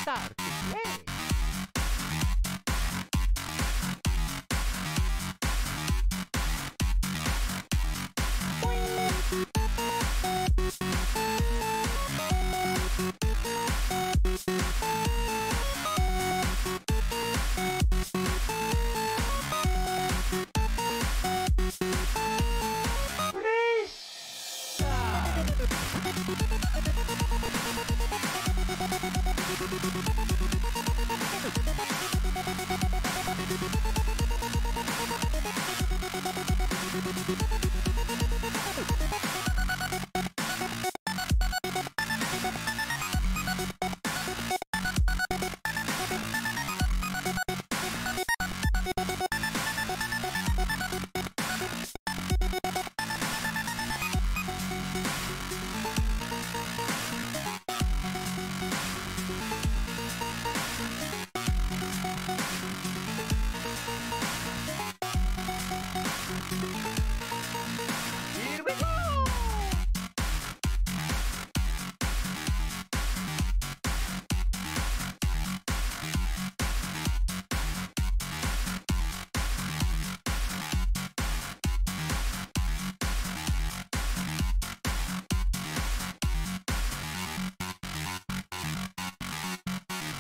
start to play. Start.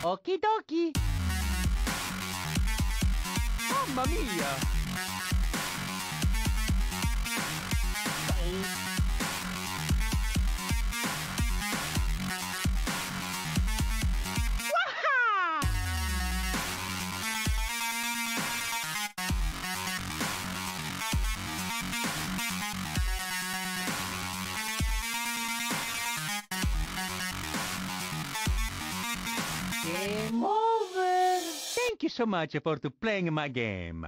Okidoki. Mamma mia! Game over! Thank you so much for playing my game.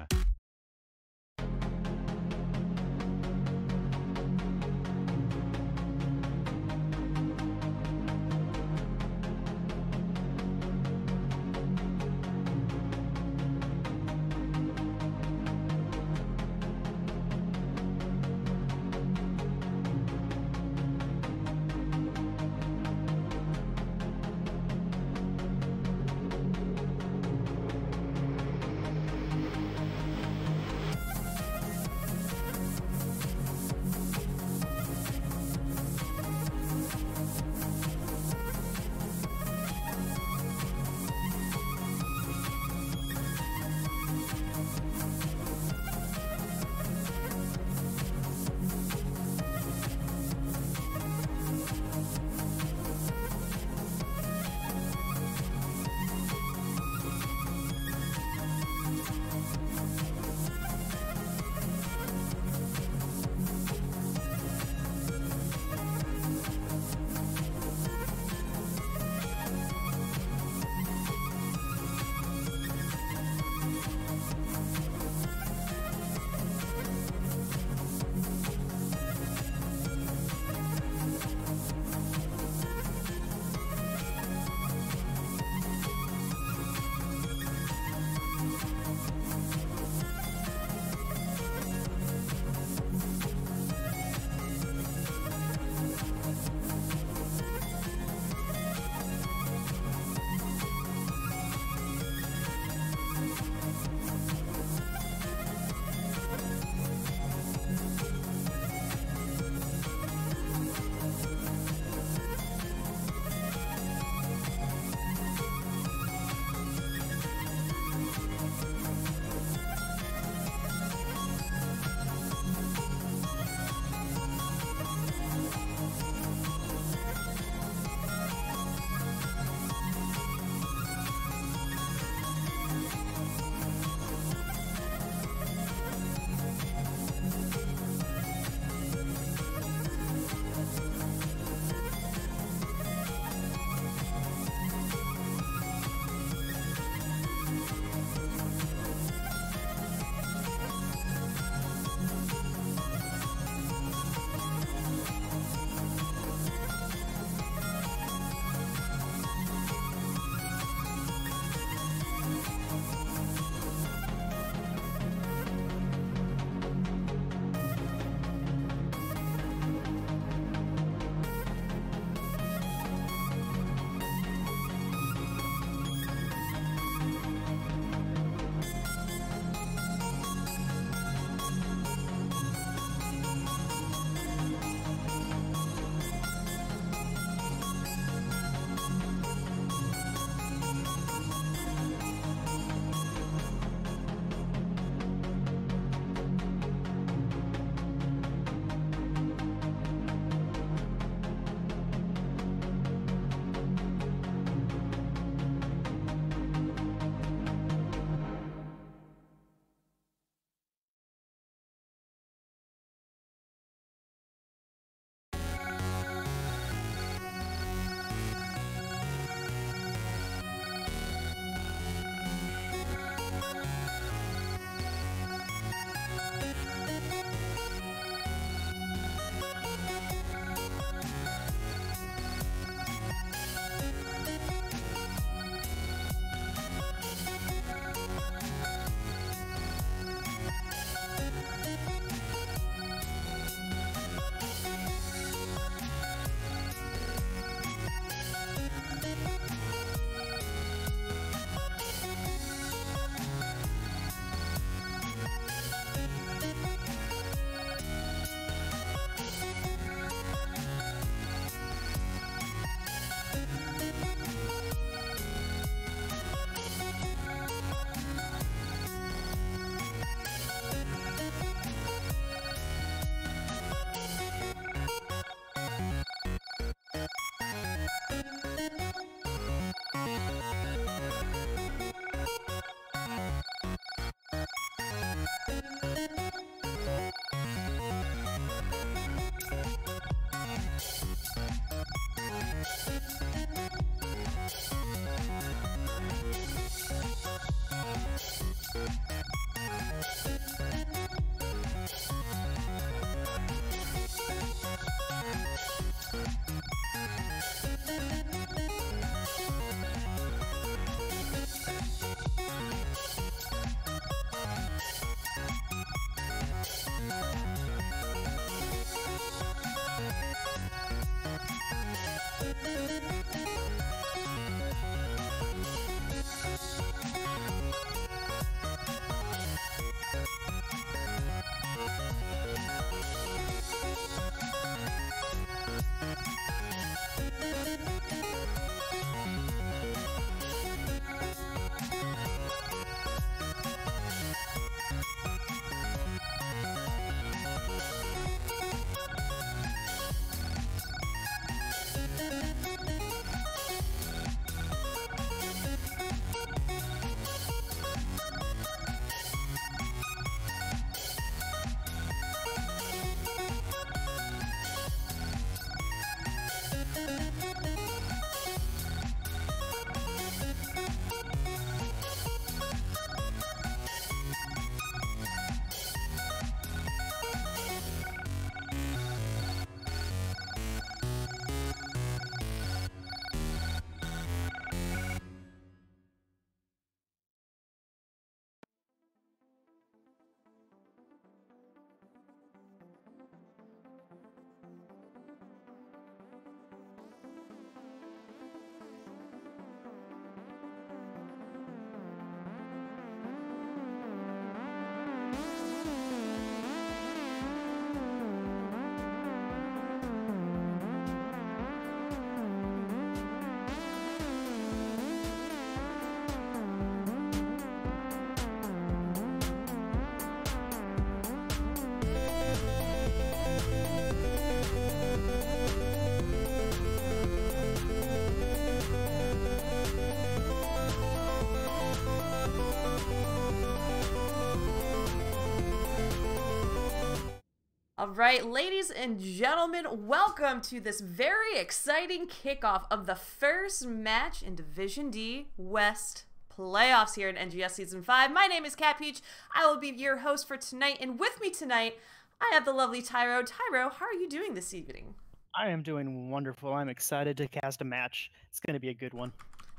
All right, ladies and gentlemen, welcome to this very exciting kickoff of the first match in Division D West playoffs here in NGS Season 5. My name is Cat Peach. I will be your host for tonight, and with me tonight, I have the lovely Tyro. Tyro, how are you doing this evening? I am doing wonderful. I'm excited to cast a match. It's going to be a good one.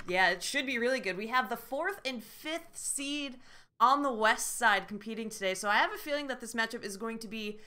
Yeah, it should be really good. We have the 4th and 5th seed on the west side competing today, so I have a feeling that this matchup is going to be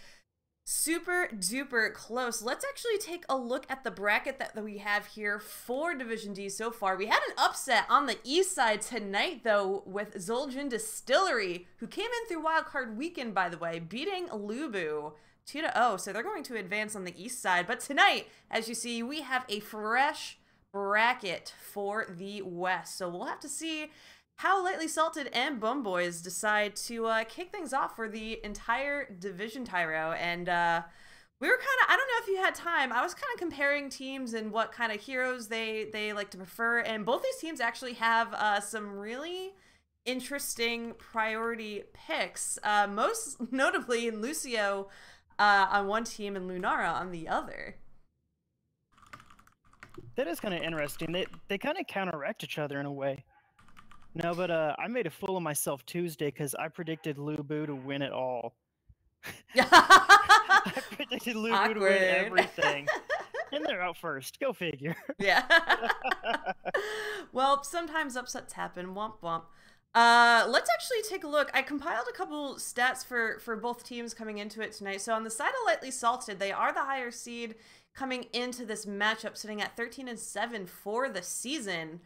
super duper close. Let's actually take a look at the bracket that we have here for Division D so far. We had an upset on the east side tonight, though, with Zul'jin Distillery, who came in through Wildcard Weekend, by the way, beating Lubu 2-0. So they're going to advance on the east side. But tonight, as you see, we have a fresh bracket for the west. So we'll have to see how Lightly Salted and Bum Boys decide to kick things off for the entire division, Tyro. And we were kind of, I don't know if you had time, I was kind of comparing teams and what kind of heroes they like to prefer. And both these teams actually have some really interesting priority picks, most notably Lucio on one team and Lunara on the other. That is kind of interesting. They kind of counteract each other in a way. No, but I made a fool of myself Tuesday because I predicted Lubu to win it all. I predicted Lubu to win everything. And they're out first. Go figure. Yeah. Well, sometimes upsets happen. Womp womp. Let's actually take a look. I compiled a couple stats for both teams coming into it tonight. So on the side of Lightly Salted, they are the higher seed coming into this matchup, sitting at 13-7 for the season.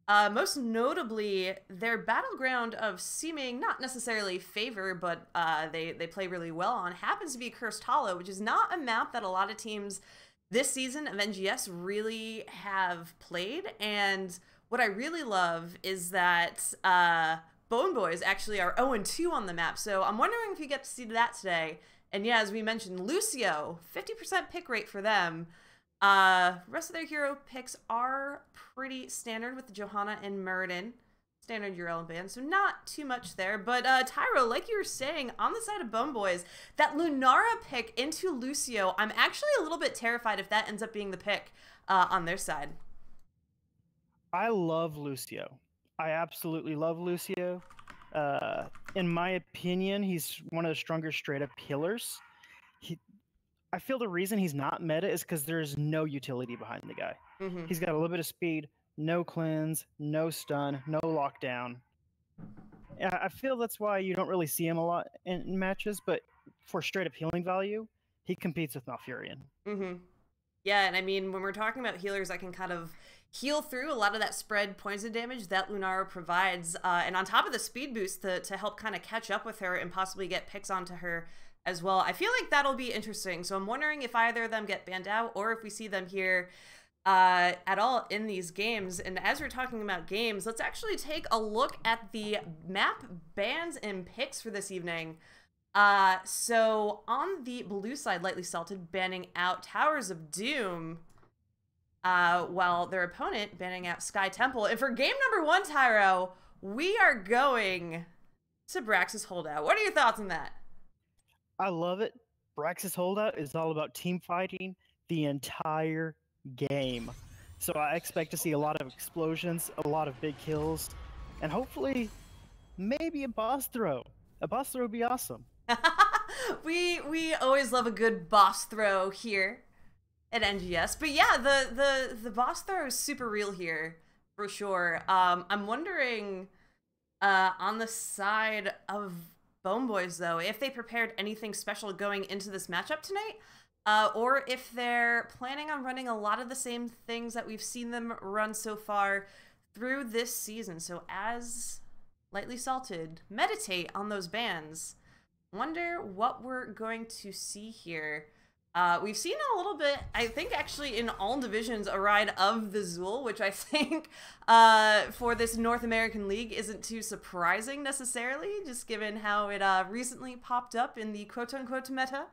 Most notably, their battleground of seeming not necessarily favor, but they play really well on happens to be Cursed Hollow, which is not a map that a lot of teams this season of NGS really have played. And what I really love is that Bone Boys actually are 0-2 on the map. So I'm wondering if you get to see that today. And yeah, as we mentioned, Lucio, 50% pick rate for them. Rest of their hero picks are pretty standard with Johanna and Muradin. Standard Urella band, so not too much there. But Tyro, like you were saying, on the side of Bone Boys, that Lunara pick into Lucio, I'm actually a little bit terrified if that ends up being the pick on their side. I love Lucio. I absolutely love Lucio. In my opinion, he's one of the stronger straight-up healers. I feel the reason he's not meta is because there's no utility behind the guy. Mm-hmm. He's got a little bit of speed, no cleanse, no stun, no lockdown. I feel that's why you don't really see him a lot in matches, but for straight up healing value, he competes with Malfurion. Mm-hmm. Yeah, and I mean, when we're talking about healers that can kind of heal through a lot of that spread poison damage that Lunara provides, and on top of the speed boost to help kind of catch up with her and possibly get picks onto her as well. I feel like that'll be interesting. So I'm wondering if either of them get banned out or if we see them here at all in these games. And as we're talking about games, let's actually take a look at the map bans and picks for this evening. So on the blue side, Lightly Salted banning out Towers of Doom, while their opponent banning out Sky Temple. And for game number 1, Tyro, we are going to Brax's Holdout. What are your thoughts on that? I love it. Brax's Holdout is all about team fighting the entire game. So I expect to see a lot of explosions, a lot of big kills, and hopefully maybe a boss throw. A boss throw would be awesome. we always love a good boss throw here at NGS. But yeah, the boss throw is super real here for sure. I'm wondering on the side of Bone Boys, though, if they prepared anything special going into this matchup tonight, or if they're planning on running a lot of the same things that we've seen them run so far through this season. So as Lightly Salted meditate on those bans, wonder what we're going to see here. We've seen a little bit, I think actually in all divisions, a ride of the Zul, which I think for this North American League isn't too surprising necessarily, just given how it recently popped up in the quote-unquote meta.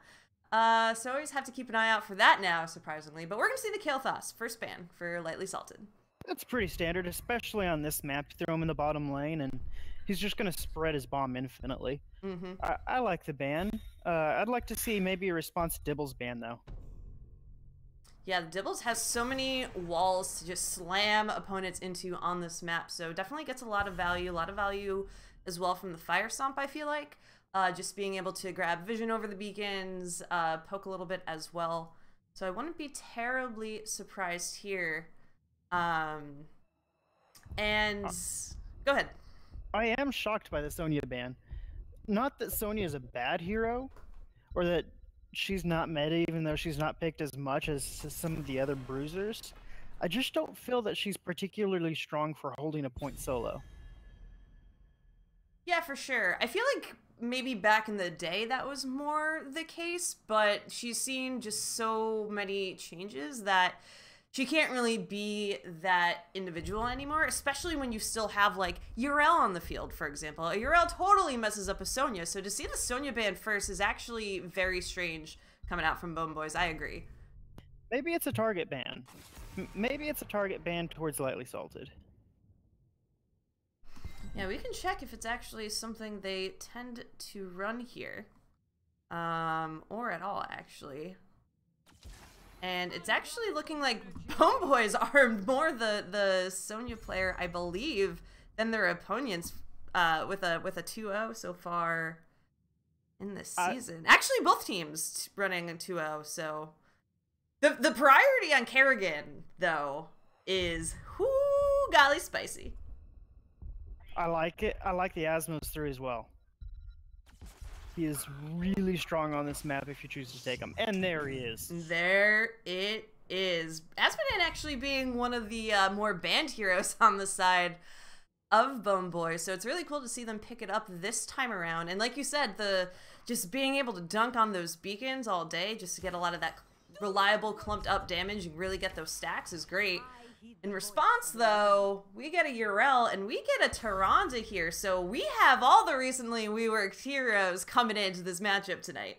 So always have to keep an eye out for that now, surprisingly. But we're going to see the Kael'thas first ban for Lightly Salted. That's pretty standard, especially on this map. You throw him in the bottom lane, and he's just going to spread his bomb infinitely. Mm-hmm. I like the ban. I'd like to see maybe a response to Dibble's ban, though. Yeah, Dibbles has so many walls to just slam opponents into on this map, so definitely gets a lot of value as well from the Fire Stomp, I feel like. Just being able to grab vision over the beacons, poke a little bit as well. So I wouldn't be terribly surprised here. And go ahead. I am shocked by the Sonya ban. Not that Sonya is a bad hero, or that she's not meta even though she's not picked as much as some of the other bruisers. I just don't feel that she's particularly strong for holding a point solo. Yeah, for sure. I feel like maybe back in the day that was more the case, but she's seen just so many changes that she can't really be that individual anymore, especially when you still have like Urel on the field, for example. Urel totally messes up a Sonya, so to see the Sonya ban first is actually very strange coming out from Bone Boys. I agree. Maybe it's a target ban. Maybe it's a target ban towards Lightly Salted. Yeah, we can check if it's actually something they tend to run here. Or at all, actually. And it's actually looking like Bone Boys are more the Sonya player, I believe, than their opponents with a 2-0 so far in this season. Actually, both teams running a 2-0, so the priority on Kerrigan, though, is whoo golly spicy. I like it. I like the Asmos through as well. He is really strong on this map if you choose to take him. And there he is. There it is. Asmodee actually being one of the more banned heroes on the side of Bone Boy. So it's really cool to see them pick it up this time around. And like you said, just being able to dunk on those beacons all day just to get a lot of that reliable clumped up damage and really get those stacks is great. In response, though, we get a Urel and we get a Tyrande here, so we have all the recently reworked heroes coming into this matchup tonight.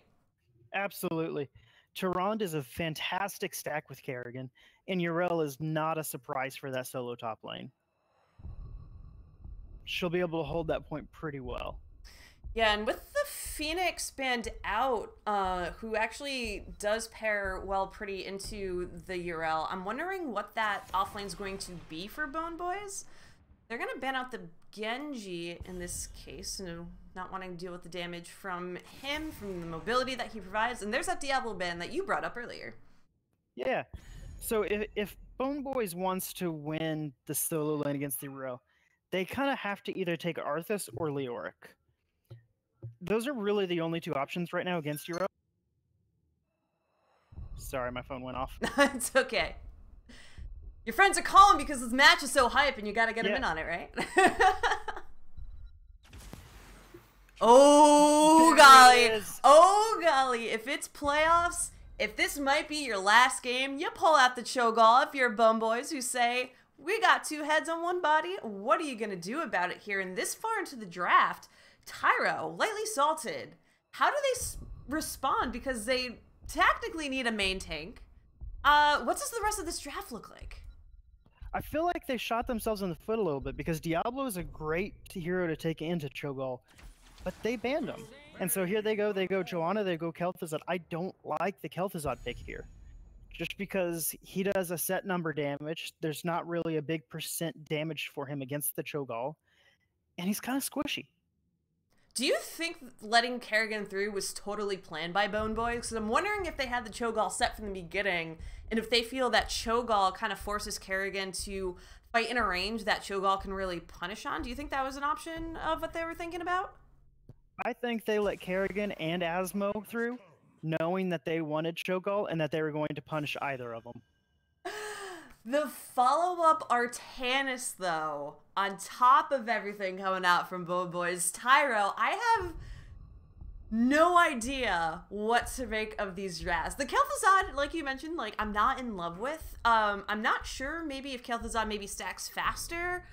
Absolutely. Tyrande is a fantastic stack with Kerrigan, and Urel is not a surprise for that solo top lane. She'll be able to hold that point pretty well. Yeah, and with the Phoenix banned out, who actually does pair well pretty into the Urel, I'm wondering what that offlane's going to be for Bone Boys. They're going to ban out the Genji in this case, and not wanting to deal with the damage from him, from the mobility that he provides. And there's that Diablo ban that you brought up earlier. Yeah. So if Bone Boys wants to win the solo lane against the Urel, they kind of have to either take Arthas or Leoric. Those are really the only two options right now against Urel. Sorry, my phone went off. It's okay. Your friends are calling because this match is so hype and you gotta get them in on it, right? Oh, golly. Oh, golly. If it's playoffs, if this might be your last game, you pull out the Cho'Gall if you're Bone Boys who say, we got two heads on one body. What are you going to do about it here? And this far into the draft, Tyro, lightly salted. How do they respond? Because they tactically need a main tank. What does the rest of this draft look like? I feel like they shot themselves in the foot a little bit because Diablo is a great hero to take into Cho'Gall, but they banned him. And so here they go Joanna, they go Kel'Thuzad. I don't like the Kel'Thuzad pick here. Just because he does a set number damage, there's not really a big percent damage for him against the Cho'Gall, and he's kind of squishy. Do you think letting Kerrigan through was totally planned by Bone Boys? Because I'm wondering if they had the Cho'Gall set from the beginning, and if they feel that Cho'Gall kind of forces Kerrigan to fight in a range that Cho'Gall can really punish on. Do you think that was an option of what they were thinking about? I think they let Kerrigan and Asmo through, knowing that they wanted Cho'Gall and that they were going to punish either of them. The follow-up Artanis, though, on top of everything coming out from Bone Boys, Tyro, I have no idea what to make of these drafts. The Kel'Thuzad, like you mentioned, like, I'm not in love with. I'm not sure maybe if Kel'Thuzad maybe stacks faster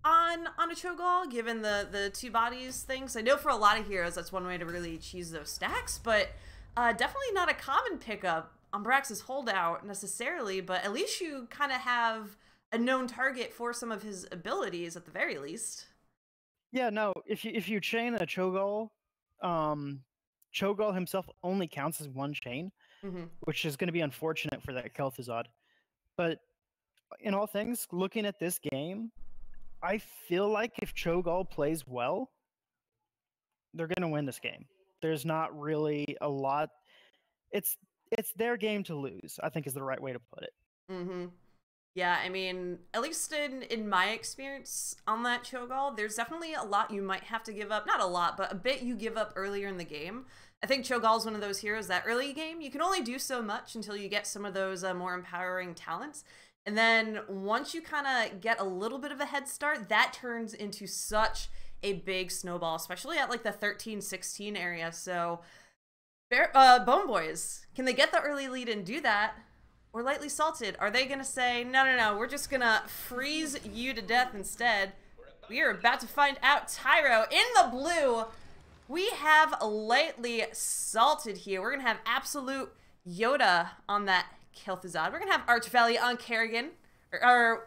on a Cho'Gall, given the two bodies things. I know for a lot of heroes, that's one way to really cheese those stacks, but definitely not a common pickup on Brax's holdout necessarily, but at least you kind of have a known target for some of his abilities at the very least. Yeah, no, if you chain a Cho'Gall Cho'Gall himself only counts as one chain, which is going to be unfortunate for that Kel'Thuzad. But in all things, looking at this game, I feel like if Cho'Gall plays well, they're going to win this game. There's not really a lot. It's their game to lose, I think is the right way to put it. Yeah, I mean, at least in my experience on that Cho'Gall, there's definitely a lot you might have to give up. Not a lot, but a bit you give up earlier in the game. I think Cho'Gall is one of those heroes that early game, you can only do so much until you get some of those more empowering talents. And then once you kind of get a little bit of a head start, that turns into such a big snowball, especially at like the 13-16 area. So, Bone Boys, can they get the early lead and do that? Or Lightly Salted, are they going to say, no, we're just going to freeze you to death instead? We are about to find out. Tyro in the blue. We have Lightly Salted here. We're going to have Absolute Yoda on that Kel'Thuzad. We're going to have Archvalley on Kerrigan.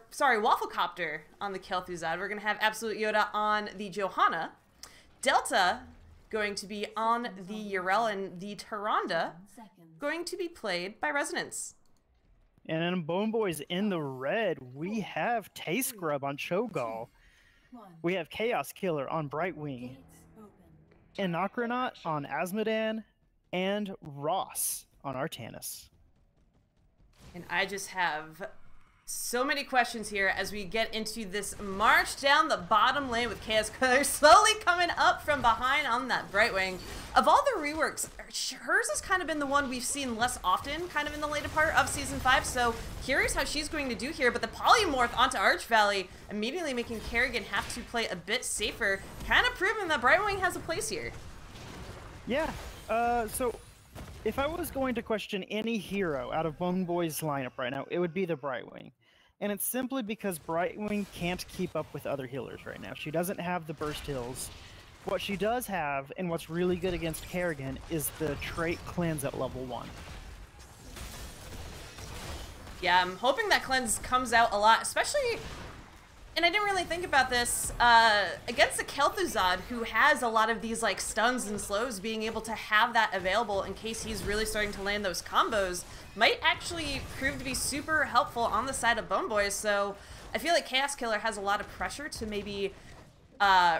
Sorry, Wafflecopter on the Kel'Thuzad. We're going to have Absolute Yoda on the Johanna. Delta going to be on the Yrel, and the Tyrande going to be played by Resonance. And then Bone Boys in the red, we have Taste Scrub on Cho'Gall. We have Chaos Killer on Brightwing. Anachronaut on Asmodan. And Ross on Artanis. And I just have so many questions here as we get into this march down the bottom lane with Chaos Killer slowly coming up from behind on that Brightwing. Of all the reworks, hers has kind of been the one we've seen less often, kind of in the later part of Season 5, so curious how she's going to do here, but the Polymorph onto Archvalley, immediately making Kerrigan have to play a bit safer, kind of proving that Brightwing has a place here. Yeah, so if I was going to question any hero out of Bone Boy's lineup right now, it would be the Brightwing. And it's simply because Brightwing can't keep up with other healers right now. She doesn't have the burst heals. What she does have, and what's really good against Kerrigan, is the trait Cleanse at level 1. Yeah, I'm hoping that Cleanse comes out a lot, especially, and I didn't really think about this, against the Kel'Thuzad, who has a lot of these like stuns and slows, being able to have that available in case he's really starting to land those combos might actually prove to be super helpful on the side of Bone Boys. So I feel like Chaos Killer has a lot of pressure to maybe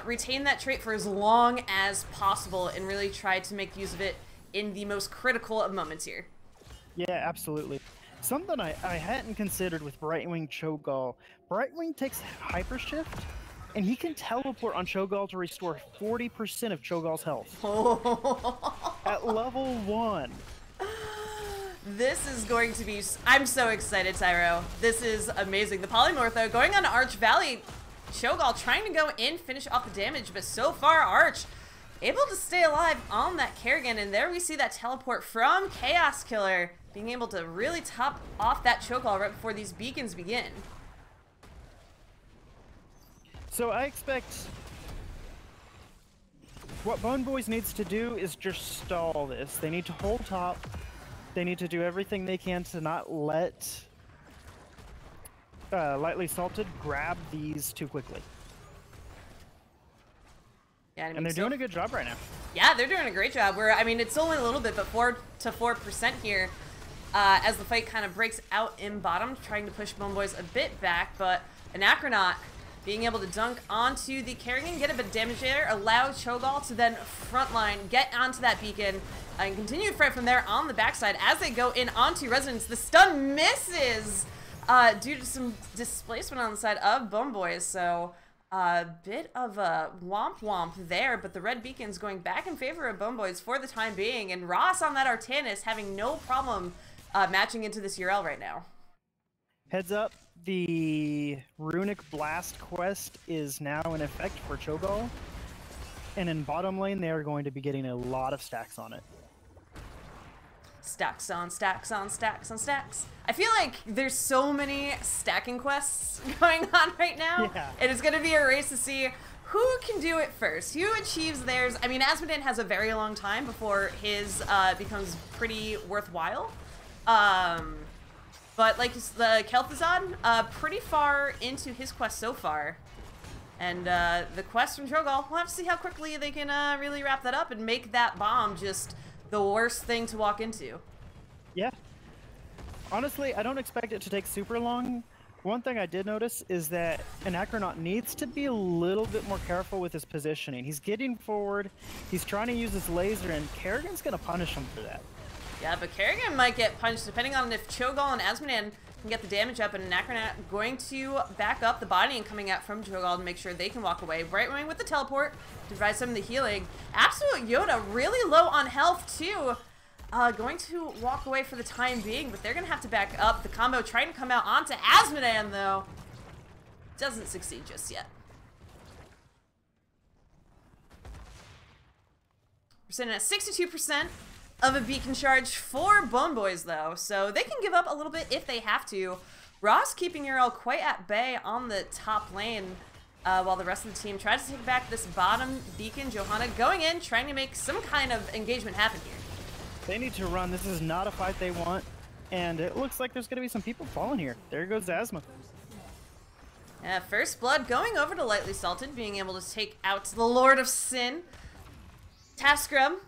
retain that trait for as long as possible and really try to make use of it in the most critical of moments here. Yeah, absolutely. Something I hadn't considered with Brightwing Cho'Gall. Brightwing takes Hyper Shift, and he can teleport on Cho'Gall to restore 40% of Cho'Gall's health. At level 1. This is going to be... I'm so excited, Tyro. This is amazing. The Polymorph, though, going on Archvalley. Cho'Gall trying to go in, finish off the damage, but so far, Arch able to stay alive on that Kerrigan, and there we see that teleport from Chaos Killer, being able to really top off that Cho'Gall right before these beacons begin. So I expect what Bone Boys needs to do is just stall this. They need to hold top. They need to do everything they can to not let Lightly Salted grab these too quickly. Yeah, and they're doing a good job right now. Yeah, they're doing a great job. I mean, it's only a little bit, but 4 to 4% here as the fight kind of breaks out in bottom, trying to push Bone Boys a bit back, but Anachronaut being able to dunk onto the Kerrigan, get a bit of damage there, allow Cho'Gall to then frontline, get onto that beacon, and continue to fight from there on the backside as they go in onto Resonance. The stun misses due to some displacement on the side of Bone Boys, so a bit of a womp there, but the red beacon's going back in favor of Bone Boys for the time being, and Ross on that Artanis having no problem matching into this Yrel right now. Heads up, the Runic Blast quest is now in effect for Cho'Gall, and in bottom lane they are going to be getting a lot of stacks on it. Stacks on stacks on stacks on stacks. I feel like there's so many stacking quests going on right now. Yeah. It is going to be a race to see who can do it first, who achieves theirs. I mean, Asmodan has a very long time before his becomes pretty worthwhile. But like the Kel'Thuzad, pretty far into his quest so far. And the quest from Cho'Gall, we'll have to see how quickly they can really wrap that up and make that bomb just the worst thing to walk into. Yeah. Honestly, I don't expect it to take super long. One thing I did notice is that an Acronaut needs to be a little bit more careful with his positioning. He's getting forward, he's trying to use his laser, and Kerrigan's going to punish him for that. Yeah, but Kerrigan might get punched depending on if Cho'Gall and Asmodan can get the damage up, and Anachronaut going to back up the bodying coming out from Cho'Gall to make sure they can walk away. Brightwing with the teleport to provide some of the healing. Absolute Yoda really low on health too. Going to walk away for the time being, but they're going to have to back up. The combo trying to come out onto Asmodan though. Doesn't succeed just yet. We're sitting at 62% of a beacon charge for Bone Boys though, so they can give up a little bit if they have to. Ross keeping Uriel quite at bay on the top lane, while the rest of the team tries to take back this bottom beacon. Johanna going in, trying to make some kind of engagement happen here. They need to run. This is not a fight they want, and it looks like there's going to be some people falling here. There goes Asma. Yeah, First Blood going over to Lightly Salted, being able to take out the Lord of Sin. Tascrum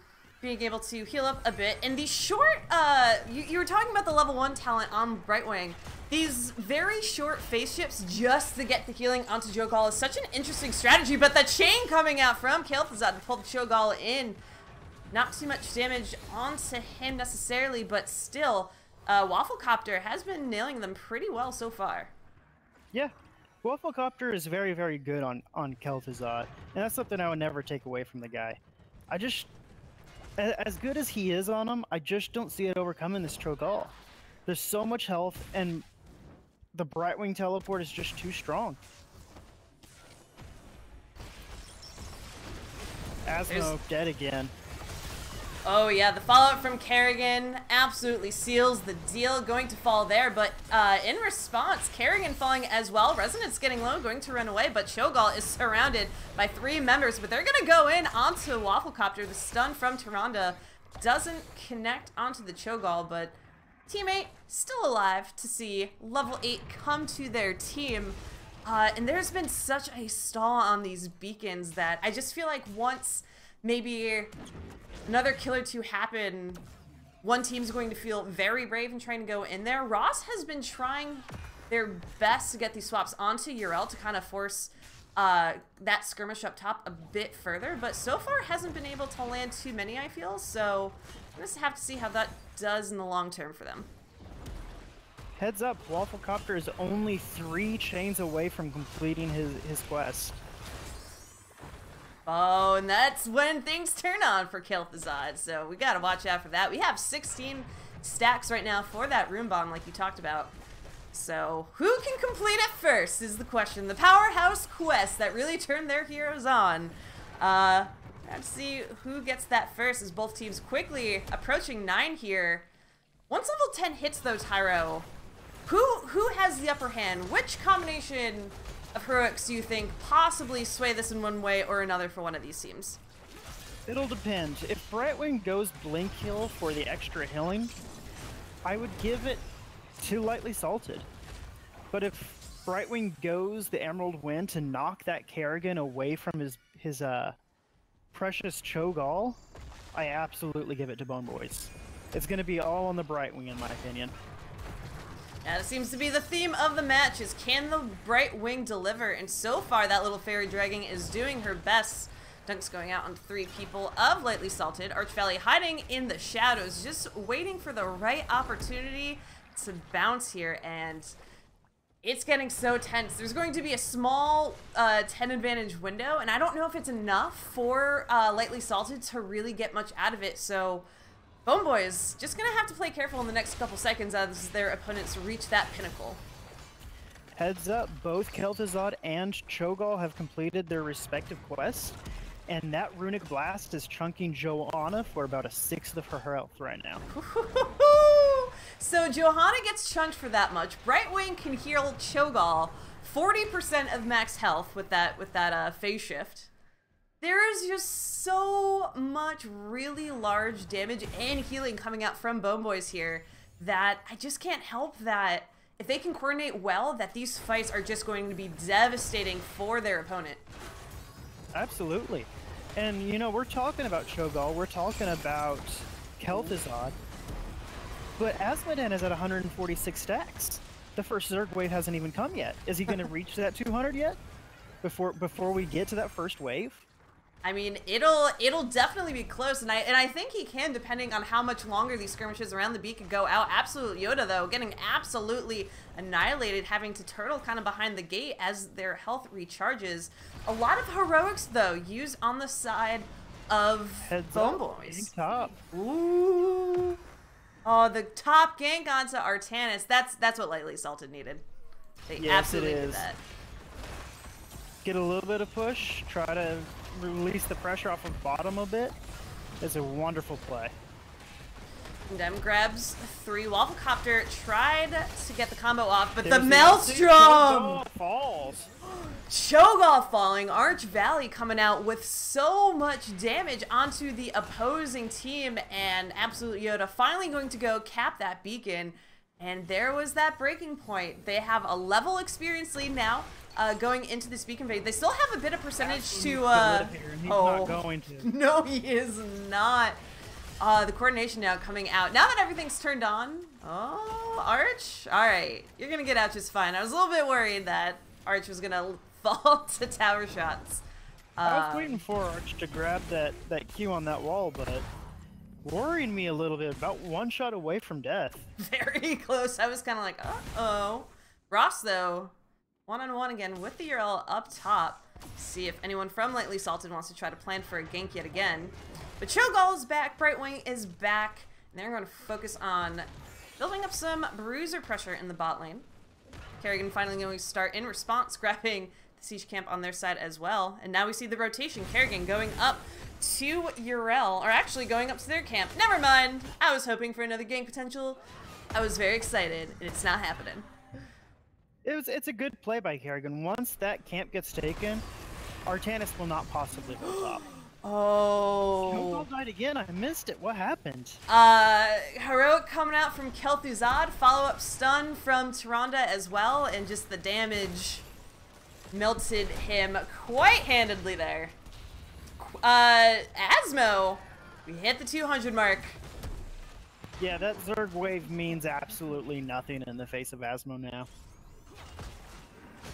being able to heal up a bit. And the short, you were talking about the level 1 talent on Brightwing. These very short phase shifts just to get the healing onto Cho'Gall is such an interesting strategy, but the chain coming out from Kel'Thuzad to pull the Cho'Gall in. Not too much damage onto him necessarily, but still, Wafflecopter has been nailing them pretty well so far. Yeah, Wafflecopter is very, very good on Kel'Thuzad, and that's something I would never take away from the guy. I just, as good as he is on him, I just don't see it overcoming this Cho'Gall. There's so much health, and the Brightwing teleport is just too strong. Asmo dead again. Oh yeah, the follow-up from Kerrigan absolutely seals the deal, going to fall there, but in response, Kerrigan falling as well. Resonance getting low, going to run away, but Cho'Gall is surrounded by 3 members, but they're going to go in onto Wafflecopter. The stun from Tyrande doesn't connect onto the Cho'Gall, but teammate still alive to see level 8 come to their team. And there's been such a stall on these beacons that I just feel like once maybe another kill or two happen, one team's going to feel very brave and trying to go in there. Ross has been trying their best to get these swaps onto Uriel to kind of force that skirmish up top a bit further, but so far hasn't been able to land too many, I feel, so I'm just have to see how that does in the long term for them. Heads up, Wafflecopter is only 3 chains away from completing his quest. Oh, and that's when things turn on for Kel'Thuzad, so we gotta watch out for that. We have 16 stacks right now for that rune bomb, like you talked about. So, who can complete it first is the question. The powerhouse quest that really turned their heroes on. Let's see who gets that first, as both teams quickly approaching 9 here. Once level 10 hits though, Tyro, who has the upper hand? Which combination of heroics do you think possibly sway this in one way or another for one of these teams? It'll depend. If Brightwing goes Blink Heal for the extra healing, I would give it to Lightly Salted. But if Brightwing goes the Emerald Wind to knock that Kerrigan away from his precious Cho'Gall, I absolutely give it to Bone Boys. It's going to be all on the Brightwing in my opinion. Yeah, it seems to be the theme of the match is can the Brightwing deliver? And so far that little fairy dragon is doing her best. Dunks going out on 3 people of Lightly Salted. Archvalley hiding in the shadows, just waiting for the right opportunity to bounce here, and it's getting so tense. There's going to be a small 10 advantage window, and I don't know if it's enough for Lightly Salted to really get much out of it, so Bone Boys just gonna have to play careful in the next couple seconds as their opponents reach that pinnacle. Heads up, both Kel'Thuzad and Cho'Gall have completed their respective quests, and that Runic Blast is chunking Johanna for about 1/6 of her health right now. So Johanna gets chunked for that much. Brightwing can heal Cho'Gall 40% of max health with that phase shift. There is just so much really large damage and healing coming out from Bone Boys here that I just can't help that if they can coordinate well, that these fights are just going to be devastating for their opponent. Absolutely. And, you know, we're talking about Cho'Gall, we're talking about Kel'Thuzad, but Asmodan is at 146 stacks. The first Zerg wave hasn't even come yet. Is he going to reach that 200 yet? Before we get to that first wave? I mean, it'll definitely be close, and I think he can, depending on how much longer these skirmishes around the beacon go out. Absolute Yoda, though, getting absolutely annihilated, having to turtle kind of behind the gate as their health recharges. A lot of heroics, though, used on the side of Bone Boys. Top. Ooh. Oh, the top gank onto Artanis. That's what Lightly Salted needed. They absolutely did that. Get a little bit of push, try to release the pressure off of bottom a bit. It's a wonderful play. Dem grabs 3. Wafflecopter tried to get the combo off, but the Maelstrom! Falls. Cho'Gall falling. Arch Valley coming out with so much damage onto the opposing team, and Absolute Yoda finally going to go cap that beacon. And there was that breaking point. They have a level experience lead now. Going into this beacon phase, they still have a bit of percentage Absolute to. He's not going to. No, he is not. The coordination now coming out. Now that everything's turned on. Oh, Arch. All right, you're gonna get out just fine. I was a little bit worried that Arch was gonna fall to tower shots. I was waiting for Arch to grab that Q on that wall, but worrying me a little bit. About one shot away from death. Very close. I was kind of like, uh-oh. Ross, though, one-on-one again with the URL up top. See if anyone from Lightly Salted wants to try to plan for a gank yet again. But Cho'Gall is back, Brightwing is back, and they're going to focus on building up some bruiser pressure in the bot lane. Kerrigan finally going to start in response, grabbing the siege camp on their side as well. And now we see the rotation. Kerrigan going up to Urel, or actually going up to their camp. Never mind. I was hoping for another gank potential. I was very excited, and it's not happening. It's a good play by Kerrigan. Once that camp gets taken, Artanis will not possibly go top. Oh. Cho'Gall died again. I missed it. What happened? Heroic coming out from Kel'Thuzad. Follow-up stun from Tyrande as well, and just the damage melted him quite handedly there. Asmo, we hit the 200 mark. Yeah, that Zerg wave means absolutely nothing in the face of Asmo now.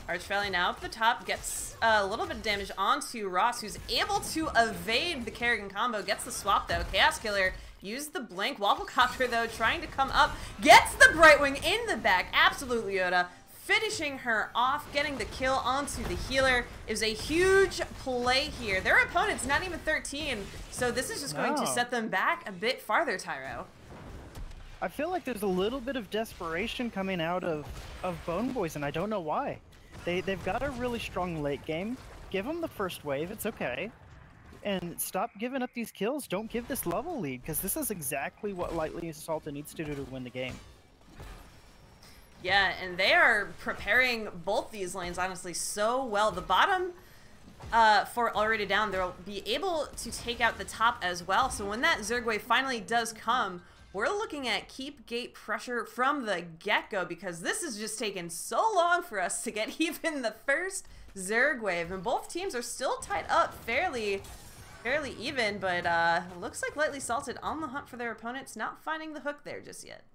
Arch Valley now up the top, gets a little bit of damage onto Ross, who's able to evade the Kerrigan combo, gets the swap though. Chaos Killer used the blink. Wafflecopter though, trying to come up, gets the Brightwing in the back. Absolutely Yoda, finishing her off, getting the kill onto the healer. It was a huge play here. Their opponent's not even 13, so this is just going to set them back a bit farther, Tyro. I feel like there's a little bit of desperation coming out of Bone Boys, and I don't know why. They've got a really strong late game. Give them the first wave, it's okay. And stop giving up these kills. Don't give this level lead, because this is exactly what Lightly Assaulted needs to do to win the game. Yeah, and they are preparing both these lanes, honestly, so well. The bottom, for already down, they'll be able to take out the top as well. So when that Zerg wave finally does come, we're looking at keep gate pressure from the get-go, because this has just taken so long for us to get even the first Zerg wave. And both teams are still tied up fairly even, but it looks like Lightly Salted on the hunt for their opponents, not finding the hook there just yet.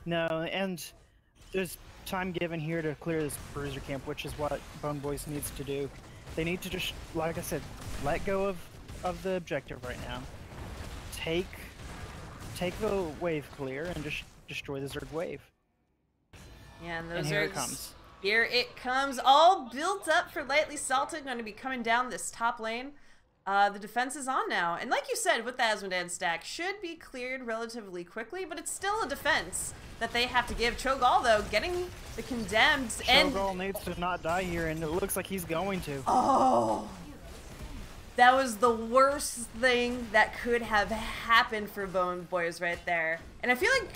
No, and there's time given here to clear this bruiser camp, which is what Bone Boys needs to do. They need to just, like I said, let go of the objective right now. Take the wave clear and just destroy the Zerg wave. Yeah, and those here it Zergs, comes. Here it comes, all built up for Lightly Salted, going to be coming down this top lane. The defense is on now, and like you said, with the Asmodan stack, should be cleared relatively quickly, but it's still a defense that they have to give. Cho'Gall, though, getting the condemned, and Cho'Gall needs to not die here, and it looks like he's going to. oh, that was the worst thing that could have happened for Bone Boys right there. And I feel like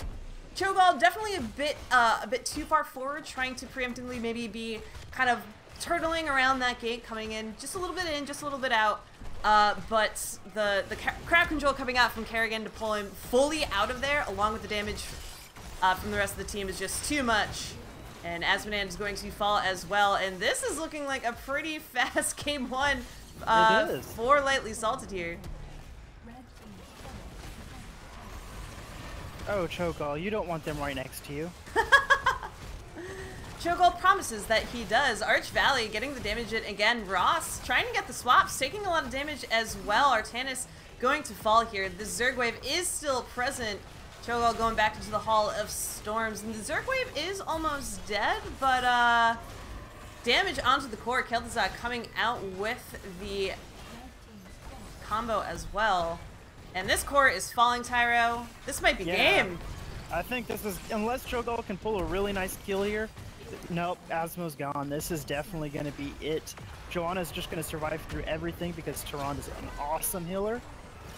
Cho'Gall definitely a bit too far forward, trying to preemptively maybe be kind of turtling around that gate, coming in just a little bit in, just a little bit out. But the crowd control coming out from Kerrigan to pull him fully out of there, along with the damage from the rest of the team is just too much. And Asmodan is going to fall as well. And this is looking like a pretty fast game one for Lightly Salted here. Oh, Cho'Gall, you don't want them right next to you. Cho'Gall promises that he does. Arch Valley getting the damage in again. Ross trying to get the swaps, taking a lot of damage as well. Artanis going to fall here. The Zerg Wave is still present. Cho'Gall going back into the Hall of Storms. And the Zerg Wave is almost dead, but damage onto the core. Kel'Thuzad coming out with the combo as well. And this core is falling, Tyro. This might be game. I think this is, unless Cho'Gall can pull a really nice kill here. Nope, Asmo's gone. This is definitely going to be it. Joanna's just going to survive through everything because Tyrande is an awesome healer.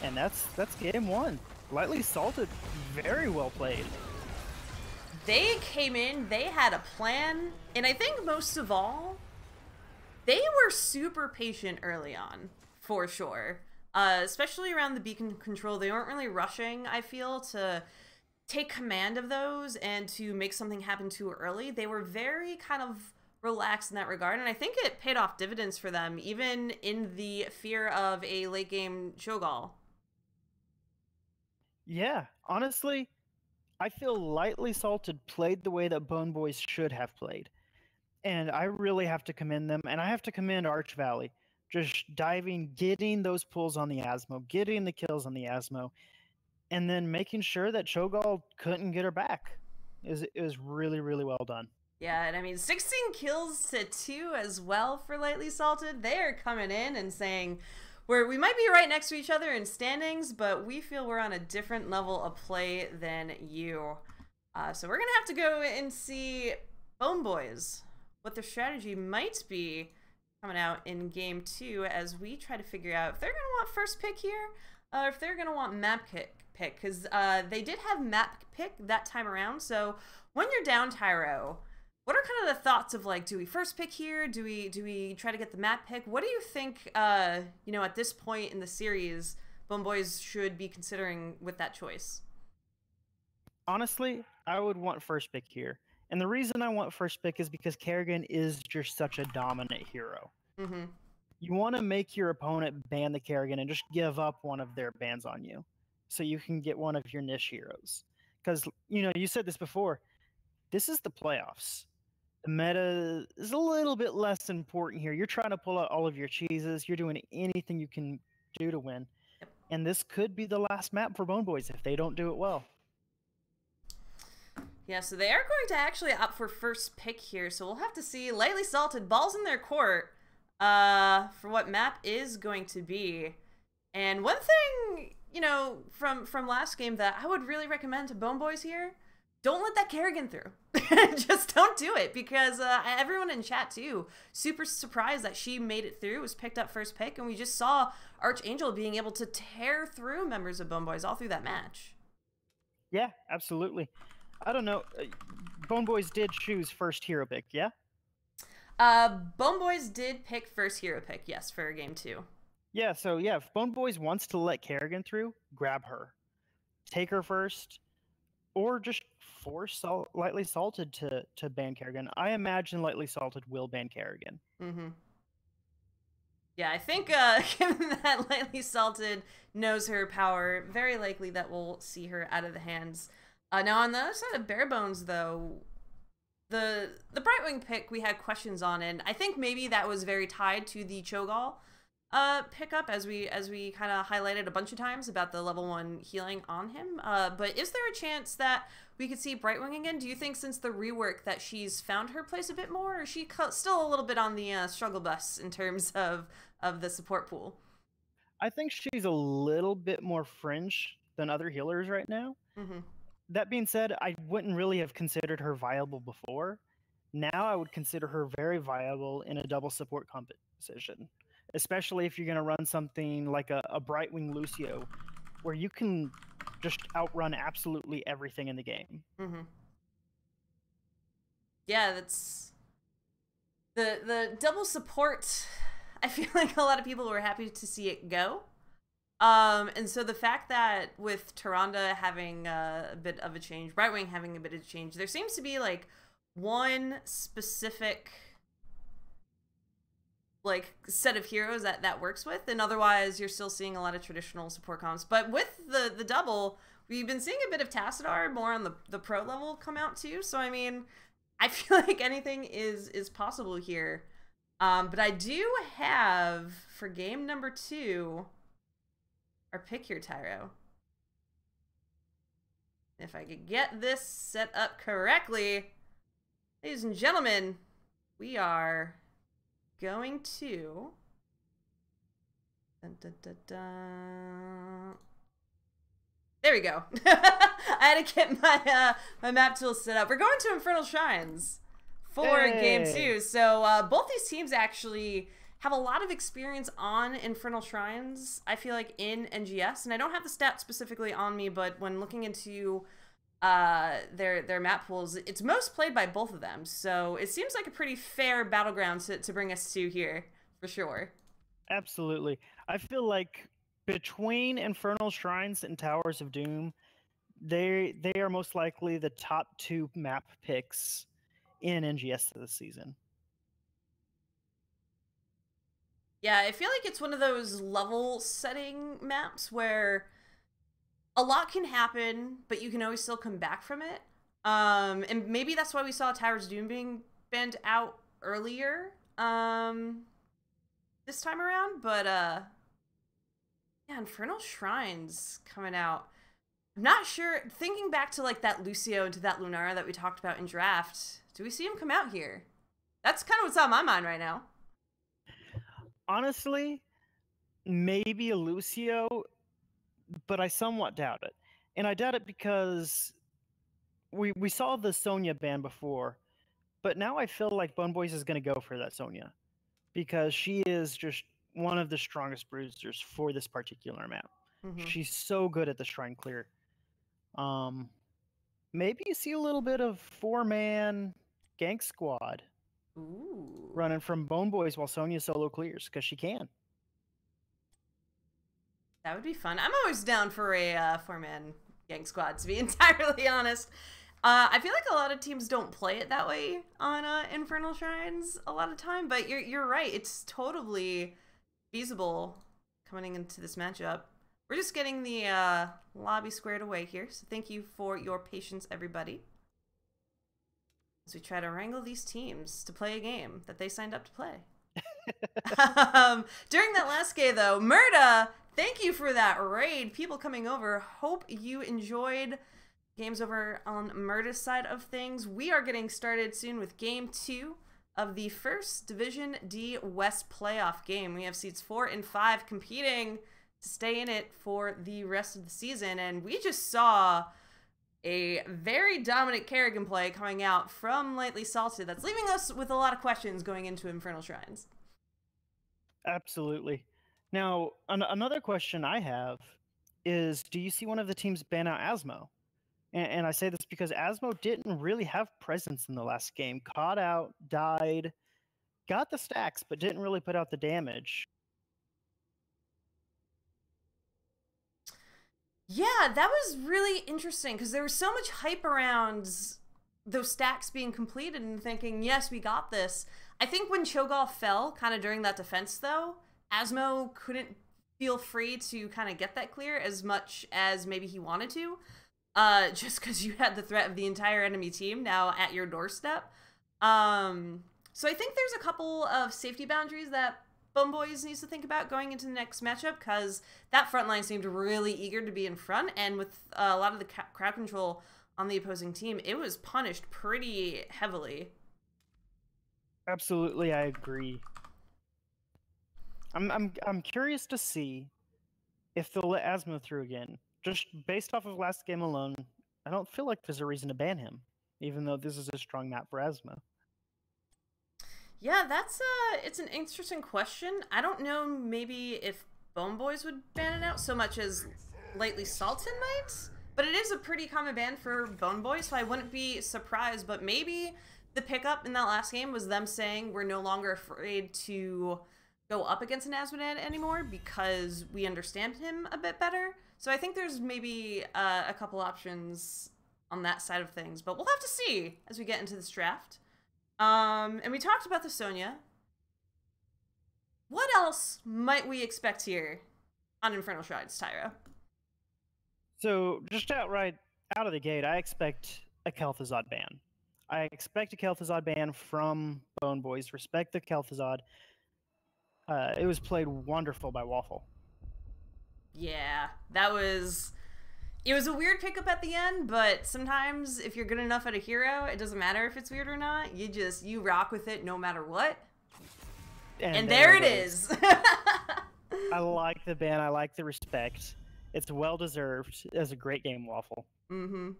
And that's game one. Lightly Salted, very well played. They came in, they had a plan, and I think most of all, they were super patient early on, for sure. Especially around the beacon control, they weren't really rushing, I feel, to take command of those and to make something happen too early. They were very kind of relaxed in that regard, and I think it paid off dividends for them, even in the fear of a late game Cho'Gall. Yeah, honestly, I feel Lightly Salted played the way that Bone Boys should have played. And I really have to commend them, and I have to commend Arch Valley. Just diving, getting those pulls on the Asmo, getting the kills on the Asmo, and then making sure that Cho'Gall couldn't get her back. It was really, really well done. Yeah, and I mean, 16 kills to 2 as well for Lightly Salted. They are coming in and saying, we might be right next to each other in standings, but we feel we're on a different level of play than you. So we're going to have to go and see Bone Boys, what their strategy might be coming out in game 2 as we try to figure out if they're going to want first pick here, or if they're going to want map pick, because they did have map pick that time around. So when you're down, Tyro, what are kind of the thoughts of, like, do we first pick here? Do we try to get the map pick? What do you think, you know, at this point in the series, Bone Boys should be considering with that choice? Honestly, I would want first pick here. And the reason I want first pick is because Kerrigan is just such a dominant hero. Mm-hmm. You want to make your opponent ban the Kerrigan and just give up one of their bans on you so you can get one of your niche heroes. Because, you know, you said this before, this is the playoffs. The meta is a little bit less important here. You're trying to pull out all of your cheeses. You're doing anything you can do to win. Yep. And this could be the last map for Bone Boys if they don't do it well. Yeah, so they are going to actually opt for first pick here. So we'll have to see. Lightly Salted, balls in their court for what map is going to be. And one thing, you know, from last game that I would really recommend to Bone Boys here, don't let that Kerrigan through. Just don't do it, because everyone in chat too, super surprised that she made it through, was picked up first pick, and we just saw Archangel being able to tear through members of Bone Boys all through that match. Yeah, absolutely. I don't know. Bone Boys did choose first hero pick, yeah? Bone Boys did pick first hero pick, yes, for game 2. Yeah, so yeah, if Bone Boys wants to let Kerrigan through, grab her. Take her first, or just force Lightly Salted to ban Kerrigan. I imagine Lightly Salted will ban Kerrigan. Mm-hmm. Yeah, I think given that Lightly Salted knows her power, very likely that we'll see her out of the hands. Now on the other side of Bare Bones, though, the Brightwing pick we had questions on, and I think maybe that was very tied to the Cho'Gall pickup, as we kind of highlighted a bunch of times about the level 1 healing on him. But is there a chance that we could see Brightwing again? Do you think since the rework that she's found her place a bit more, or is she still a little bit on the struggle bus in terms of the support pool? I think she's a little bit more fringe than other healers right now. Mm-hmm. That being said, I wouldn't really have considered her viable before. Now I would consider her very viable in a double support composition, especially if you're going to run something like a Brightwing Lucio, where you can just outrun absolutely everything in the game. Mm-hmm. Yeah, that's the double support. I feel like a lot of people were happy to see it go. And so the fact that with Tyrande having a bit of a change, Right Wing having a bit of a change, there seems to be like one specific like set of heroes that works with, and otherwise you're still seeing a lot of traditional support comps. But with the double, we've been seeing a bit of Tassadar more on the pro level come out too. So I mean, I feel like anything is possible here. But I do have for game number 2 our pick here, Tyro. If I could get this set up correctly, ladies and gentlemen, we are going to dun, dun, dun, dun. There we go. I had to get my my map tool set up. We're going to Infernal Shrines for game 2. So both these teams actually have a lot of experience on Infernal Shrines, I feel like, in NGS. And I don't have the stats specifically on me, but when looking into their map pools, it's most played by both of them. So it seems like a pretty fair battleground to bring us to here, for sure. Absolutely. I feel like between Infernal Shrines and Towers of Doom, they are most likely the top 2 map picks in NGS this season. Yeah, I feel like it's one of those level setting maps where a lot can happen, but you can always still come back from it. And maybe that's why we saw Towers of Doom being banned out earlier this time around. But yeah, Infernal Shrines coming out. I'm not sure. Thinking back to like that Lucio and to that Lunara that we talked about in draft, do we see him come out here? That's kind of what's on my mind right now. Honestly, maybe a Lucio, but I somewhat doubt it. And I doubt it because we saw the Sonya ban before, but now I feel like Bone Boys is going to go for that Sonya because she is just one of the strongest bruisers for this particular map. Mm-hmm. She's so good at the shrine clear. Maybe you see a little bit of 4-man gank squad. Ooh. Running from Bone Boys while Sonya solo clears, because she can. That would be fun. I'm always down for a 4-man gang squad, to be entirely honest. I feel like a lot of teams don't play it that way on Infernal Shrines a lot of time, but you're right. It's totally feasible coming into this matchup. We're just getting the lobby squared away here, so thank you for your patience, everybody, as we try to wrangle these teams to play a game that they signed up to play. During that last game, though, Murda, thank you for that raid. People coming over. Hope you enjoyed games over on Murda's side of things. We are getting started soon with game 2 of the first Division D West playoff game. We have seeds 4 and 5 competing to stay in it for the rest of the season, and we just saw a very dominant Kerrigan play coming out from Lightly Salted that's leaving us with a lot of questions going into Infernal Shrines. Absolutely. Now, another question I have is, do you see one of the teams ban out Asmo? And I say this because Asmo didn't really have presence in the last game. Caught out, died, got the stacks, but didn't really put out the damage. Yeah, that was really interesting because there was so much hype around those stacks being completed and thinking, yes, we got this. I think when Cho'Gall fell kind of during that defense, though, Asmo couldn't feel free to kind of get that clear as much as maybe he wanted to, just because you had the threat of the entire enemy team now at your doorstep. So I think there's a couple of safety boundaries that Bone Boys needs to think about going into the next matchup, because that front line seemed really eager to be in front, and with a lot of the crowd control on the opposing team, it was punished pretty heavily. Absolutely, I agree. I'm curious to see if they'll let Asmo through again. Just based off of last game alone, I don't feel like there's a reason to ban him, even though this is a strong map for Asmo. Yeah, that's it's an interesting question. I don't know maybe if Bone Boys would ban it out so much as Lightly Salted might, but it is a pretty common ban for Bone Boys, so I wouldn't be surprised. But maybe the pickup in that last game was them saying we're no longer afraid to go up against an Asmodee anymore because we understand him a bit better. So I think there's maybe a couple options on that side of things, but we'll have to see as we get into this draft. And we talked about the Sonya. What else might we expect here on Infernal Shrines, Tyro? So, just outright out of the gate, I expect a Kel'Thuzad ban. I expect a Kel'Thuzad ban from Bone Boys. Respect the Kel'Thuzad. It was played wonderful by Waffle. Yeah, it was a weird pickup at the end, but sometimes if you're good enough at a hero, it doesn't matter if it's weird or not. You rock with it no matter what. And there it is. I like the ban. I like the respect. It's well deserved. It's a great game, Waffle. Mm-hmm.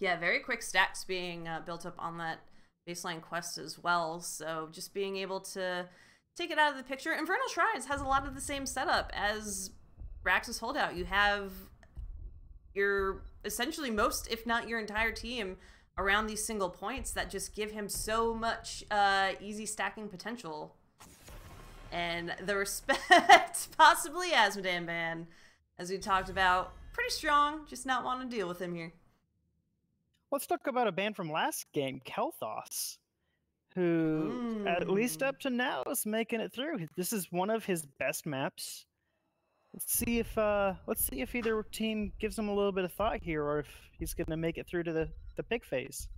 Yeah, very quick stacks being built up on that baseline quest as well. So just being able to take it out of the picture. Infernal Shrines has a lot of the same setup as Brax's Holdout. You have your essentially most, if not your entire team, around these single points that just give him so much easy stacking potential. And the respect, possibly Asmodee ban, as we talked about, pretty strong, just not want to deal with him here. Let's talk about a ban from last game, Kel'Thas, who, at least up to now, is making it through. This is one of his best maps. Let's see if either team gives him a little bit of thought here, or if he's going to make it through to the pick phase.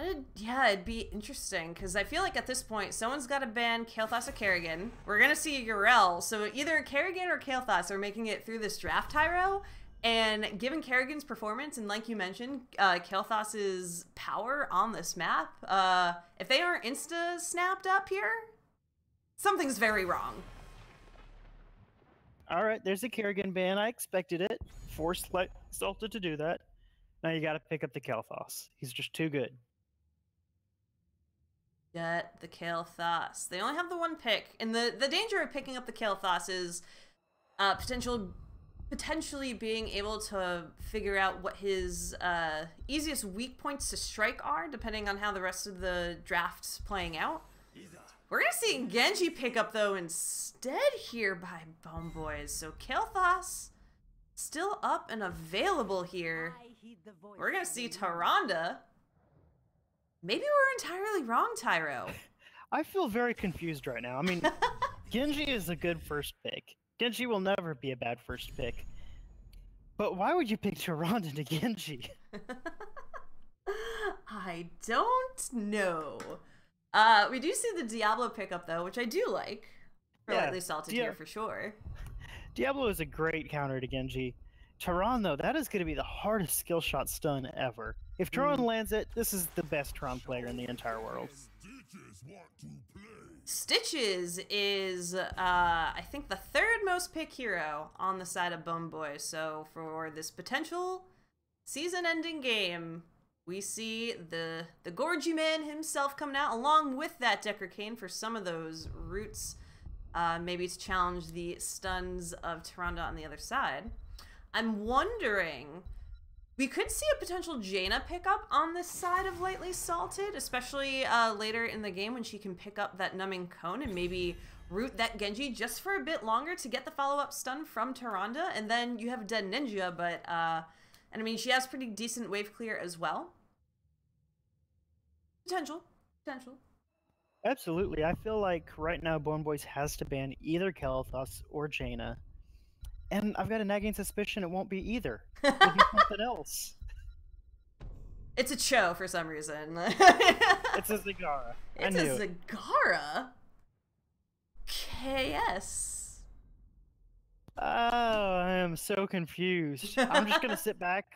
It'd be interesting, because I feel like at this point, someone's got to ban Kael'thas or Kerrigan. We're going to see a Yrel, so either Kerrigan or Kael'thas are making it through this draft, Tyro, and given Kerrigan's performance, and like you mentioned, Kael'thas's power on this map, if they aren't insta-snapped up here, something's very wrong. All right, there's a Kerrigan ban. I expected it. Forced Salted to do that. Now you got to pick up the Kael'thas. He's just too good. Get the Kael'thas. They only have the one pick, and the danger of picking up the Kael'thas is potentially being able to figure out what his easiest weak points to strike are, depending on how the rest of the draft's playing out. We're going to see Genji pick up, though, instead here by Bone Boys. So Kael'thas still up and available here. We're going to see Tyrande. Maybe we're entirely wrong, Tyro. I feel very confused right now. I mean, Genji is a good first pick. Genji will never be a bad first pick. But why would you pick Tyrande to Genji? I don't know. We do see the Diablo pickup, though, which I do like. For Lightly Salted here, for sure. Diablo is a great counter to Genji. Tyrande, though, that is going to be the hardest skill shot stun ever. If Tyrande lands it, this is the best Tyrande player in the entire world. Stitches is, I think, the third most pick hero on the side of Bone Boy. So for this potential season-ending game, we see the Gorgy Man himself coming out, along with that Decker Cane for some of those roots, maybe to challenge the stuns of Tyrande on the other side. I'm wondering, we could see a potential Jaina pickup on this side of Lightly Salted, especially later in the game when she can pick up that Numbing Cone and maybe root that Genji just for a bit longer to get the follow-up stun from Tyrande, and then you have a dead Ninja, but, and I mean, she has pretty decent wave clear as well. Potential. Absolutely. I feel like right now Bone Boys has to ban either Kael'thas or Jaina. And I've got a nagging suspicion it won't be either. It'll be something else. It's a Cho for some reason. It's a Zagara. It's a Zagara? KS. Oh, I am so confused. I'm just gonna sit back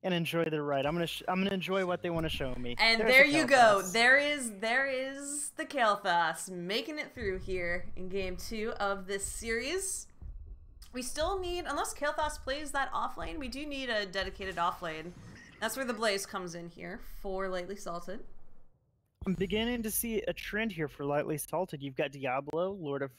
and enjoy the ride. I'm gonna enjoy what they want to show me. And there you go. There is the Kael'thas making it through here in game 2 of this series. We still need, unless Kael'thas plays that offlane, we do need a dedicated offlane. That's where the Blaze comes in here for Lightly Salted. I'm beginning to see a trend here for Lightly Salted. You've got Diablo, Lord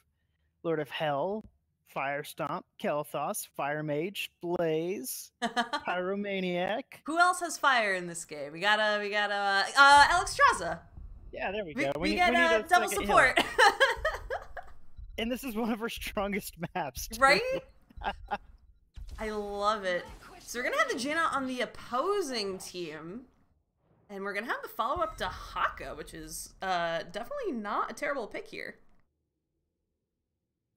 of Hell, Fire Stomp, Kael'thas, Fire Mage, Blaze, Pyromaniac. Who else has fire in this game? We got Alexstrasza. Yeah, there we We, go. we get a double second support. healer. And this is one of our strongest maps, too. Right? I love it. So we're gonna have the Jaina on the opposing team. And we're gonna have the follow-up to Haka, which is definitely not a terrible pick here.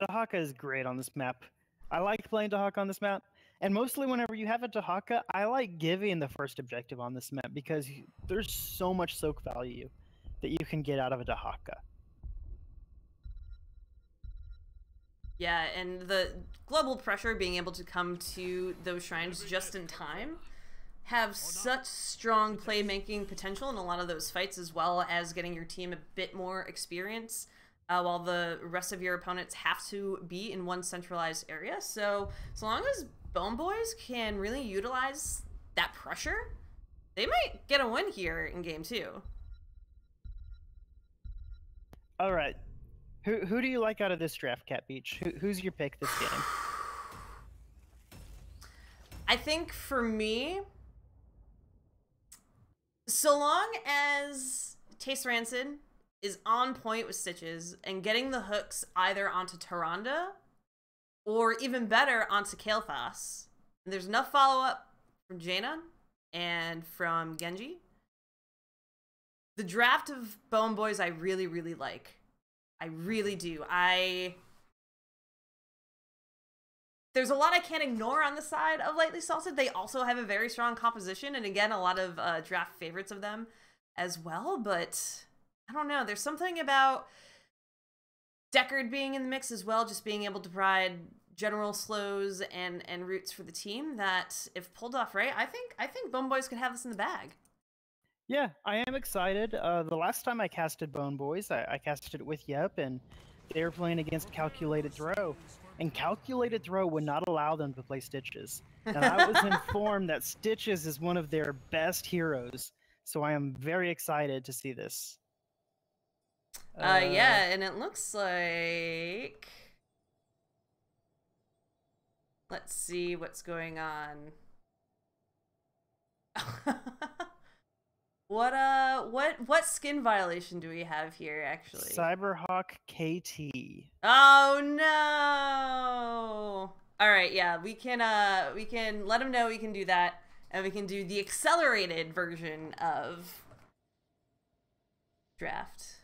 Dahaka is great on this map. I like playing Dahaka on this map. And mostly whenever you have a Dahaka, I like giving the first objective on this map because there's so much soak value that you can get out of a Dahaka. Yeah, and the global pressure being able to come to those shrines just in time have such strong playmaking potential in a lot of those fights, as well as getting your team a bit more experience while the rest of your opponents have to be in one centralized area. So as long as Bone Boys can really utilize that pressure, they might get a win here in game 2. All right. Who do you like out of this draft, Cat Beach? Who's your pick this game? I think for me, so long as Taste Rancid is on point with Stitches and getting the hooks either onto Tyrande or even better onto Kael'thas, and there's enough follow-up from Jaina and from Genji, the draft of Bone Boys I really, really like. I really do. There's a lot I can't ignore on the side of Lightly Salted. They also have a very strong composition, and again, a lot of draft favorites of them as well, but I don't know. There's something about Deckard being in the mix as well, just being able to provide general slows and routes for the team that, if pulled off right, I think Bone Boys could have this in the bag. Yeah, I am excited. The last time I casted Bone Boys, I casted it with Yep, and they were playing against Calculated Throw. And Calculated Throw would not allow them to play Stitches. And I was informed that Stitches is one of their best heroes. So I am very excited to see this. Yeah, and it looks like... Let's see what's going on. What skin violation do we have here, actually? Cyberhawk KT. Oh no! All right, yeah, we can let them know we can do that, and we can do the accelerated version of draft.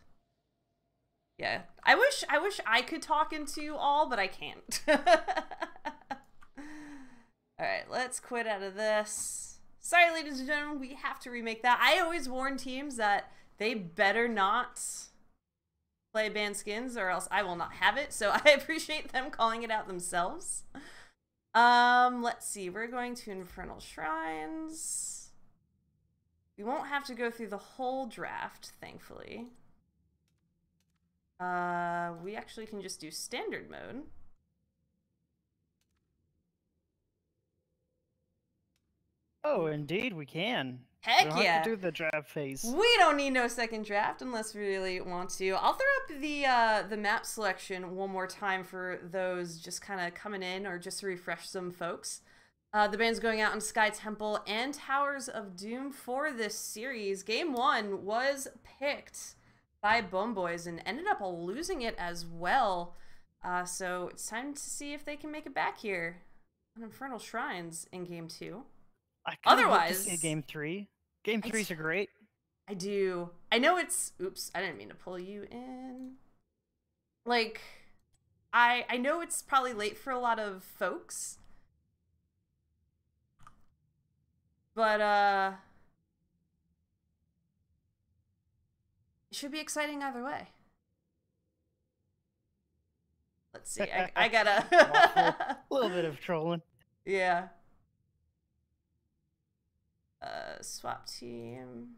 Yeah, I wish I could talk into all, but I can't. All right, let's quit out of this. Sorry, ladies and gentlemen, we have to remake that. I always warn teams that they better not play banned skins or else I will not have it. So I appreciate them calling it out themselves. Let's see. We're going to Infernal Shrines. We won't have to go through the whole draft, thankfully. We actually can just do standard mode. Oh, indeed, we can. Heck we don't yeah! have to do the draft phase. We don't need no second draft unless we really want to. I'll throw up the map selection one more time for those just kind of coming in or just to refresh some folks. The band's going out on Sky Temple and Towers of Doom for this series. Game 1 was picked by Bone Boys and ended up losing it as well. So it's time to see if they can make it back here on Infernal Shrines in Game 2. Otherwise, to see Game 3. Game 3s are great. I do. I know it's... Oops, I didn't mean to pull you in. Like, I know it's probably late for a lot of folks. But, it should be exciting either way. Let's see. I gotta... A little bit of trolling. Yeah. Swap team.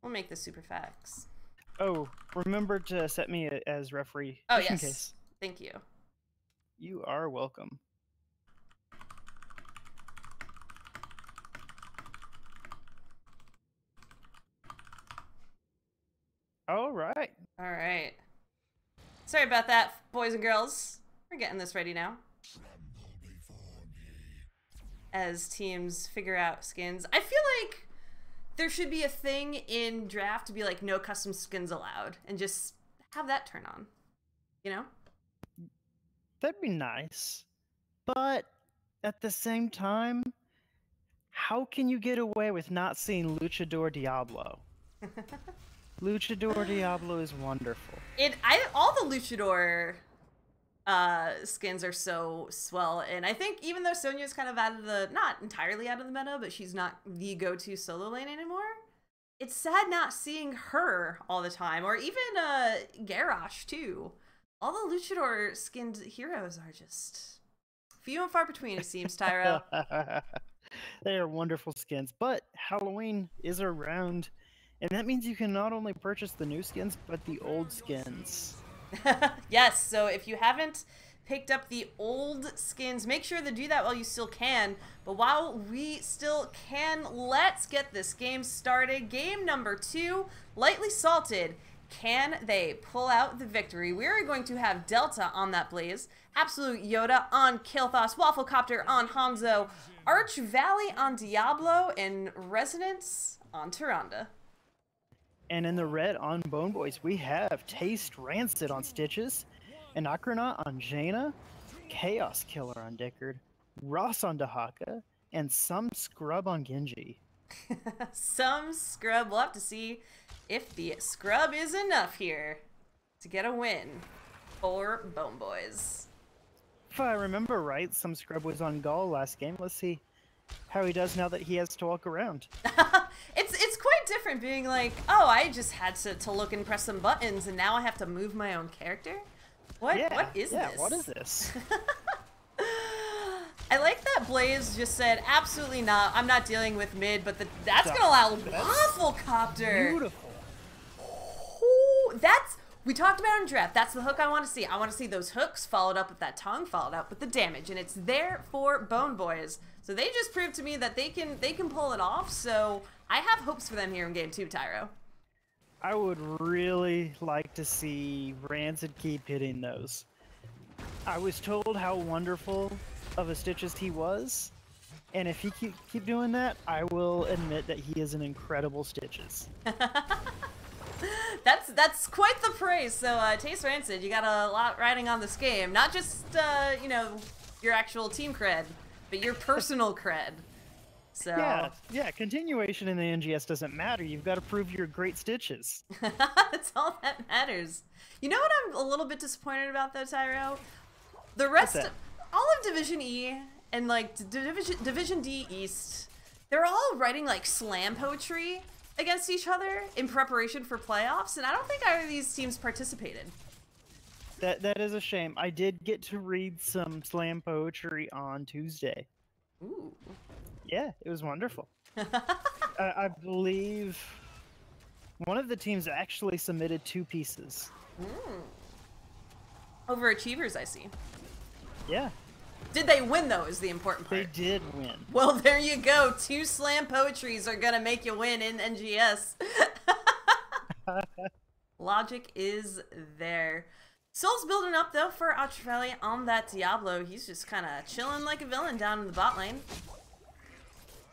We'll make this super facts. Oh, remember to set me as referee. Oh, just yes. in case. Thank you. You are welcome. All right. All right. Sorry about that, boys and girls. We're getting this ready now. As teams figure out skins. I feel like there should be a thing in draft to be like no custom skins allowed, and just have that turn on. You know? That'd be nice. But at the same time, how can you get away with not seeing Luchador Diablo? Luchador Diablo is wonderful. All the Luchador skins are so swell, and I think even though Sonya's kind of not entirely out of the meta, but she's not the go-to solo lane anymore, it's sad not seeing her all the time, or even Garrosh too. All the Luchador skinned heroes are just few and far between, it seems, Tyro. They are wonderful skins, but Halloween is around, and that means you can not only purchase the new skins, but the old skins. Yes, so if you haven't picked up the old skins, make sure to do that while you still can. But while we still can, let's get this game started. Game number 2, Lightly Salted. Can they pull out the victory? We are going to have Delta on that Blaze, Absolute Yoda on Kilthos, Wafflecopter on Hanzo, Arch Valley on Diablo, and Resonance on Tyrande. And in the red on Bone Boys, we have Taste Rancid on Stitches, and Akranaut on Jaina, Chaos Killer on Deckard, Ross on Dahaka, and some scrub on Genji. Some scrub. We'll have to see if the scrub is enough here to get a win for Bone Boys. If I remember right, some scrub was on Gaul last game. Let's see how he does now that he has to walk around. It's quite different being like, oh, I just had to look and press some buttons, and now I have to move my own character? What is this? What is this? I like that Blaze just said, absolutely not, I'm not dealing with mid, but that's gonna allow Wafflecopter. Beautiful. Ooh, we talked about in draft, that's the hook I want to see. I want to see those hooks followed up with that tongue, followed up with the damage, and it's there for Bone Boys. So they just proved to me that they can pull it off, so I have hopes for them here in game 2, Tyro. I would really like to see Rancid keep hitting those. I was told how wonderful of a Stitches he was, and if he keep doing that, I will admit that he is an incredible Stitches. That's quite the praise. So Taste Rancid, you got a lot riding on this game. Not just you know, your actual team cred, but your personal cred. So yeah. Continuation in the NGS doesn't matter. You've got to prove you're great Stitches. That's all that matters. You know what I'm a little bit disappointed about though, Tyro? The rest of all of Division E and like Division D East, they're all writing like slam poetry against each other in preparation for playoffs, and I don't think either of these teams participated. That is a shame. I did get to read some slam poetry on Tuesday. Ooh. Yeah, it was wonderful. I believe one of the teams actually submitted 2 pieces. Overachievers, I see. Yeah. Did they win, though, is the important part. They did win. Well, there you go. 2 slam poetries are going to make you win in NGS. Logic is there. Soul's building up, though, for Arch Valley on that Diablo. He's just kind of chilling like a villain down in the bot lane.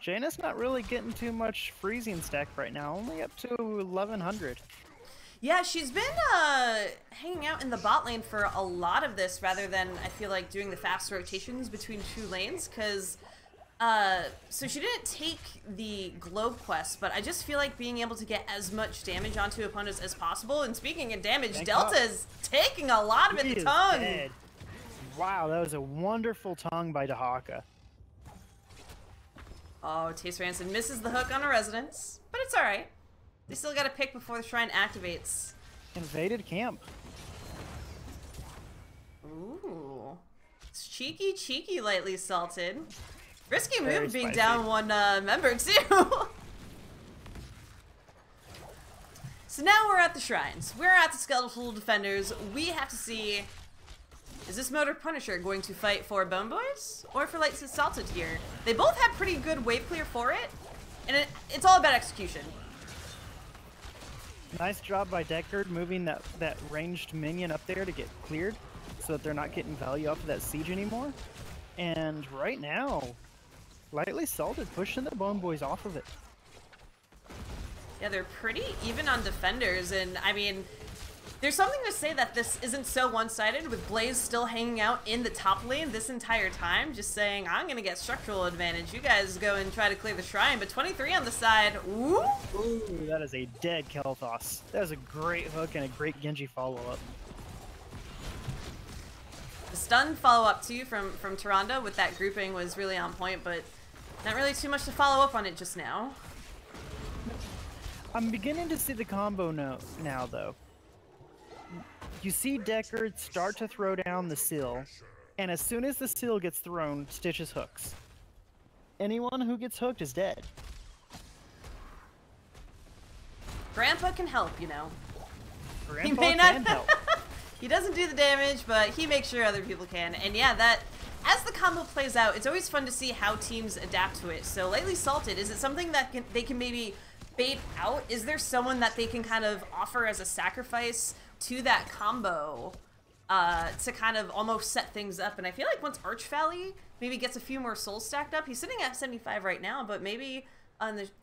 Jaina's not really getting too much freezing stack right now, only up to 1100. Yeah, she's been hanging out in the bot lane for a lot of this rather than, I feel like, doing the fast rotations between 2 lanes, because so she didn't take the Globe quest, but I just feel like being able to get as much damage onto opponents as possible. And speaking of damage, Delta's taking a lot of it, the tongue. Dead. Wow, that was a wonderful tongue by Dahaka. Oh, Taste Rancid misses the hook on a Resonance, but it's alright. They still gotta pick before the shrine activates. Invaded camp. Ooh. It's cheeky, lightly salted. Risky Very move being spicy. down one member, too. So now we're at the shrines. We're at the Skeletal Defenders. We have to see, is this Motor Punisher going to fight for Bone Boys or for Lightly Salted here? They both have pretty good wave clear for it, and it's all about execution. Nice job by Deckard moving that ranged minion up there to get cleared so that they're not getting value off of that siege anymore. And right now, Lightly Salted pushing the Bone Boys off of it. Yeah, they're pretty even on defenders, and I mean, there's something to say that this isn't so one-sided, with Blaze still hanging out in the top lane this entire time, just saying, I'm gonna get structural advantage. You guys go and try to clear the shrine, but 23 on the side. Ooh! Ooh, that is a dead Kel'Thas. That was a great hook and a great Genji follow-up. The stun follow-up, too, from Tyrande with that grouping was really on point, but not really too much to follow up on it just now. I'm beginning to see the combo now, though. You see Deckard start to throw down the seal, and as soon as the seal gets thrown, Stitches hooks. Anyone who gets hooked is dead. Grandpa can help, you know. Grandpa He may not can help. He doesn't do the damage, but he makes sure other people can. And yeah, that as the combo plays out, it's always fun to see how teams adapt to it. So Lightly Salted, is it something that they can maybe bait out? Is there someone that they can kind of offer as a sacrifice to that combo to kind of almost set things up? And I feel like once Archvalley maybe gets a few more souls stacked up, he's sitting at 75 right now, but maybe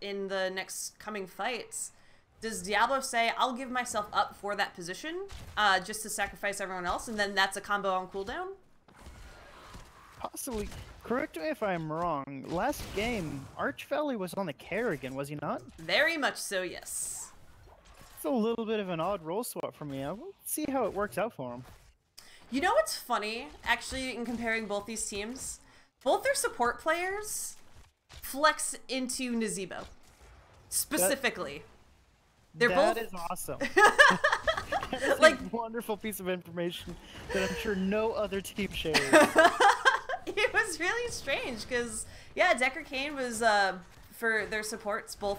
in the next coming fights, does Diablo say, I'll give myself up for that position just to sacrifice everyone else, and then that's a combo on cooldown? Possibly. Correct me if I'm wrong. Last game, Archvalley was on the Kerrigan, was he not? Very much so, yes. It's a little bit of an odd role swap for me. I will see how it works out for him. You know what's funny, actually, in comparing both these teams? Both their support players flex into Nazebo. Specifically. They're both... That is awesome. That is like a wonderful piece of information that I'm sure no other team shares. It was really strange because, yeah, Decker Kane was, for their supports, both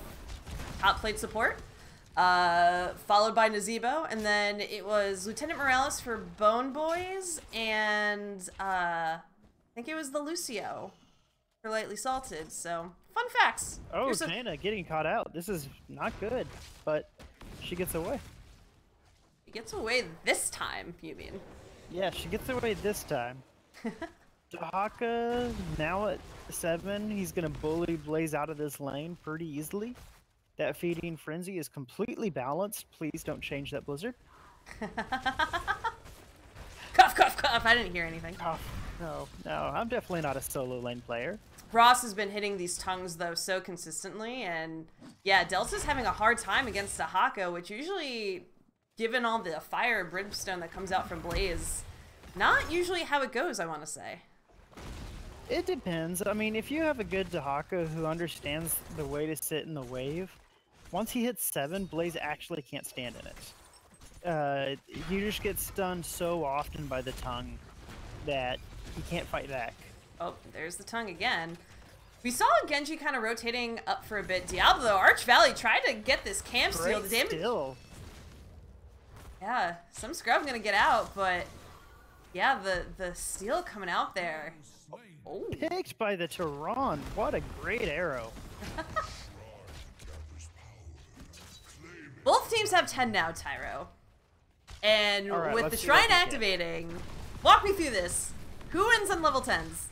top plate support, followed by Nazebo, and then it was Lieutenant Morales for Bone Boys, and I think it was the Lucio for Lightly Salted, so fun facts. Oh, Jaina getting caught out. This is not good, but she gets away. She gets away this time, you mean? Yeah, she gets away this time. Dahaka now at 7. He's going to bully Blaze out of this lane pretty easily. That feeding frenzy is completely balanced. Please don't change that Blizzard. Cough, cough, cough. I didn't hear anything. Oh, no, I'm definitely not a solo lane player. Ross has been hitting these tongues, though, so consistently, and yeah, Delta's having a hard time against Dahaka, which usually, given all the fire and brimstone that comes out from Blaze, not usually how it goes, I want to say. It depends. I mean, if you have a good Dahaka who understands the way to sit in the wave, once he hits 7, Blaze actually can't stand in it. You just get stunned so often by the tongue that he can't fight back. Oh, there's the tongue again. We saw Genji kind of rotating up for a bit. Diablo, Archvalley tried to get this camp steal. The damage. Still. Yeah, some scrub gonna get out, but yeah, the steal coming out there. Oh. Picked by the Tehran. What a great arrow. Both teams have 10 now, Tyro. And right, with the shrine activating, walk me through this. Who wins on level 10s?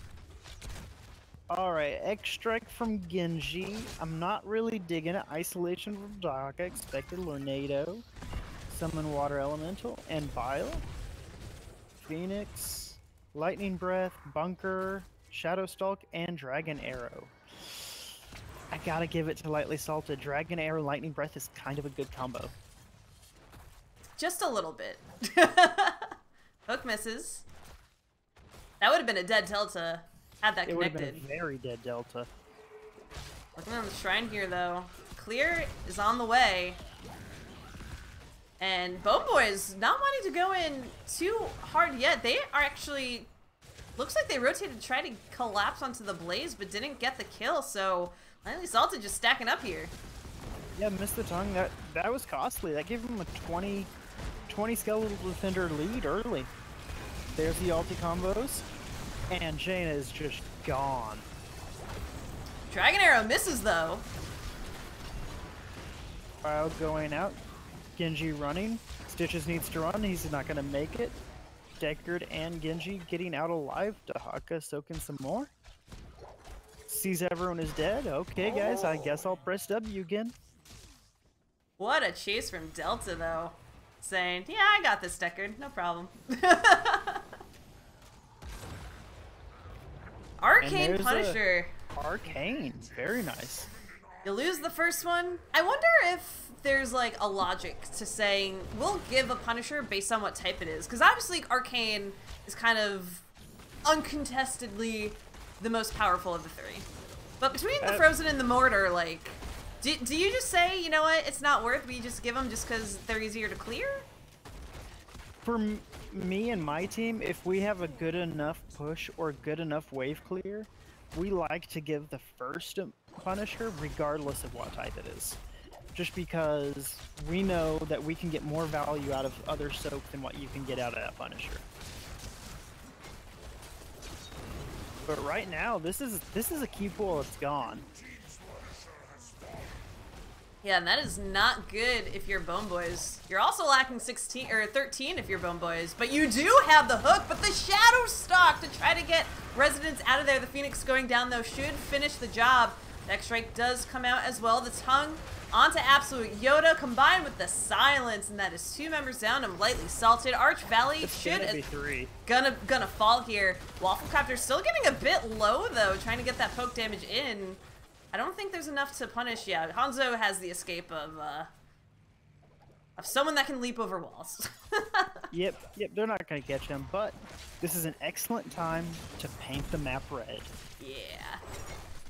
Alright, X-Strike from Genji. I'm not really digging it. Isolation from Dahaka. Expected Lornado. Summon Water Elemental. And Bile. Phoenix. Lightning Breath. Bunker. Shadow Stalk. And Dragon Arrow. I gotta give it to Lightly Salted. Dragon Arrow, Lightning Breath is kind of a good combo. Just a little bit. Hook misses. That would have been a dead Delta had that connected. It would have been a very dead Delta. Looking on the shrine here, though. Clear is on the way. And Bone Boys not wanting to go in too hard yet. They are actually... Looks like they rotated to try to collapse onto the Blaze, but didn't get the kill, so... Lightly Salted just stacking up here. Yeah, missed the tongue. That was costly. That gave him a 20 skeletal defender lead early. There's the ulti combos. And Jaina is just gone. Dragon Arrow misses, though. File going out. Genji running. Stitches needs to run. He's not going to make it. Deckard and Genji getting out alive. Dahaka soaking some more. Sees everyone is dead. Okay, guys, I guess I'll press W again. What a chase from Delta, though. Saying, yeah, I got this, Deckard. No problem. Arcane Punisher. Arcane. Very nice. You lose the first one. I wonder if there's like a logic to saying we'll give a Punisher based on what type it is. Because obviously Arcane is kind of uncontestedly the most powerful of the three. But between the Frozen and the Mortar, like, do you just say, you know what, it's not worth, we just give them just because they're easier to clear? For me and my team, if we have a good enough push or good enough wave clear, we like to give the first Punisher regardless of what type it is. Just because we know that we can get more value out of other soak than what you can get out of that Punisher. But right now, this is a key pool that's gone. Yeah, and that is not good if you're Bone Boys. You're also lacking 16 or 13 if you're Bone Boys, but you do have the hook, but the Shadow Stalk to try to get Residents out of there. The Phoenix going down though should finish the job. Next strike does come out as well. The tongue onto Absolute Yoda combined with the silence, and that is 2 members down and lightly salted. Arch Valley should be 3. Gonna fall here. Wafflecopter still getting a bit low though, trying to get that poke damage in. I don't think there's enough to punish. Yeah, Hanzo has the escape of someone that can leap over walls. Yep, they're not gonna catch him, but this is an excellent time to paint the map red. Yeah.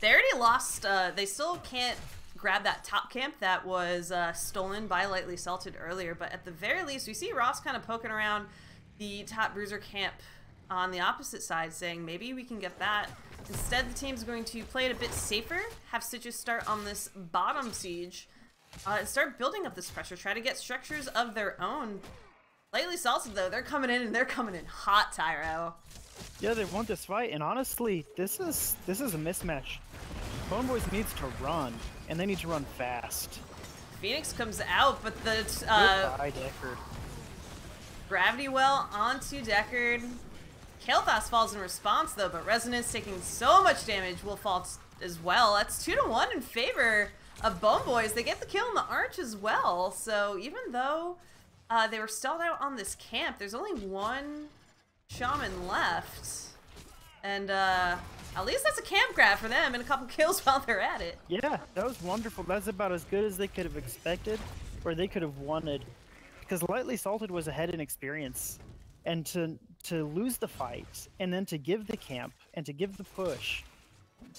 They already lost, they still can't grab that top camp that was stolen by Lightly Salted earlier, but at the very least, we see Ross kind of poking around the top bruiser camp on the opposite side, saying maybe we can get that. Instead, the team's going to play it a bit safer, have Stitches start on this bottom siege, and start building up this pressure, try to get structures of their own. Lightly Salted, though, they're coming in, and they're coming in hot, Tyro. Yeah, they want this fight, and honestly, this is a mismatch. Bone Boys needs to run, and they need to run fast. Phoenix comes out, but the Goodbye, Deckard. Gravity Well onto Deckard. Kael'thas falls in response though, but Resonance taking so much damage will fall as well. That's 2-1 in favor of Bone Boys. They get the kill on the Arch as well. So even though they were stalled out on this camp, there's only 1 Shaman left. And at least that's a camp grab for them and a couple kills while they're at it. Yeah, that was wonderful. That's about as good as they could have expected, or they could have wanted. Because Lightly Salted was ahead in experience. And to lose the fight, and then to give the camp, and to give the push,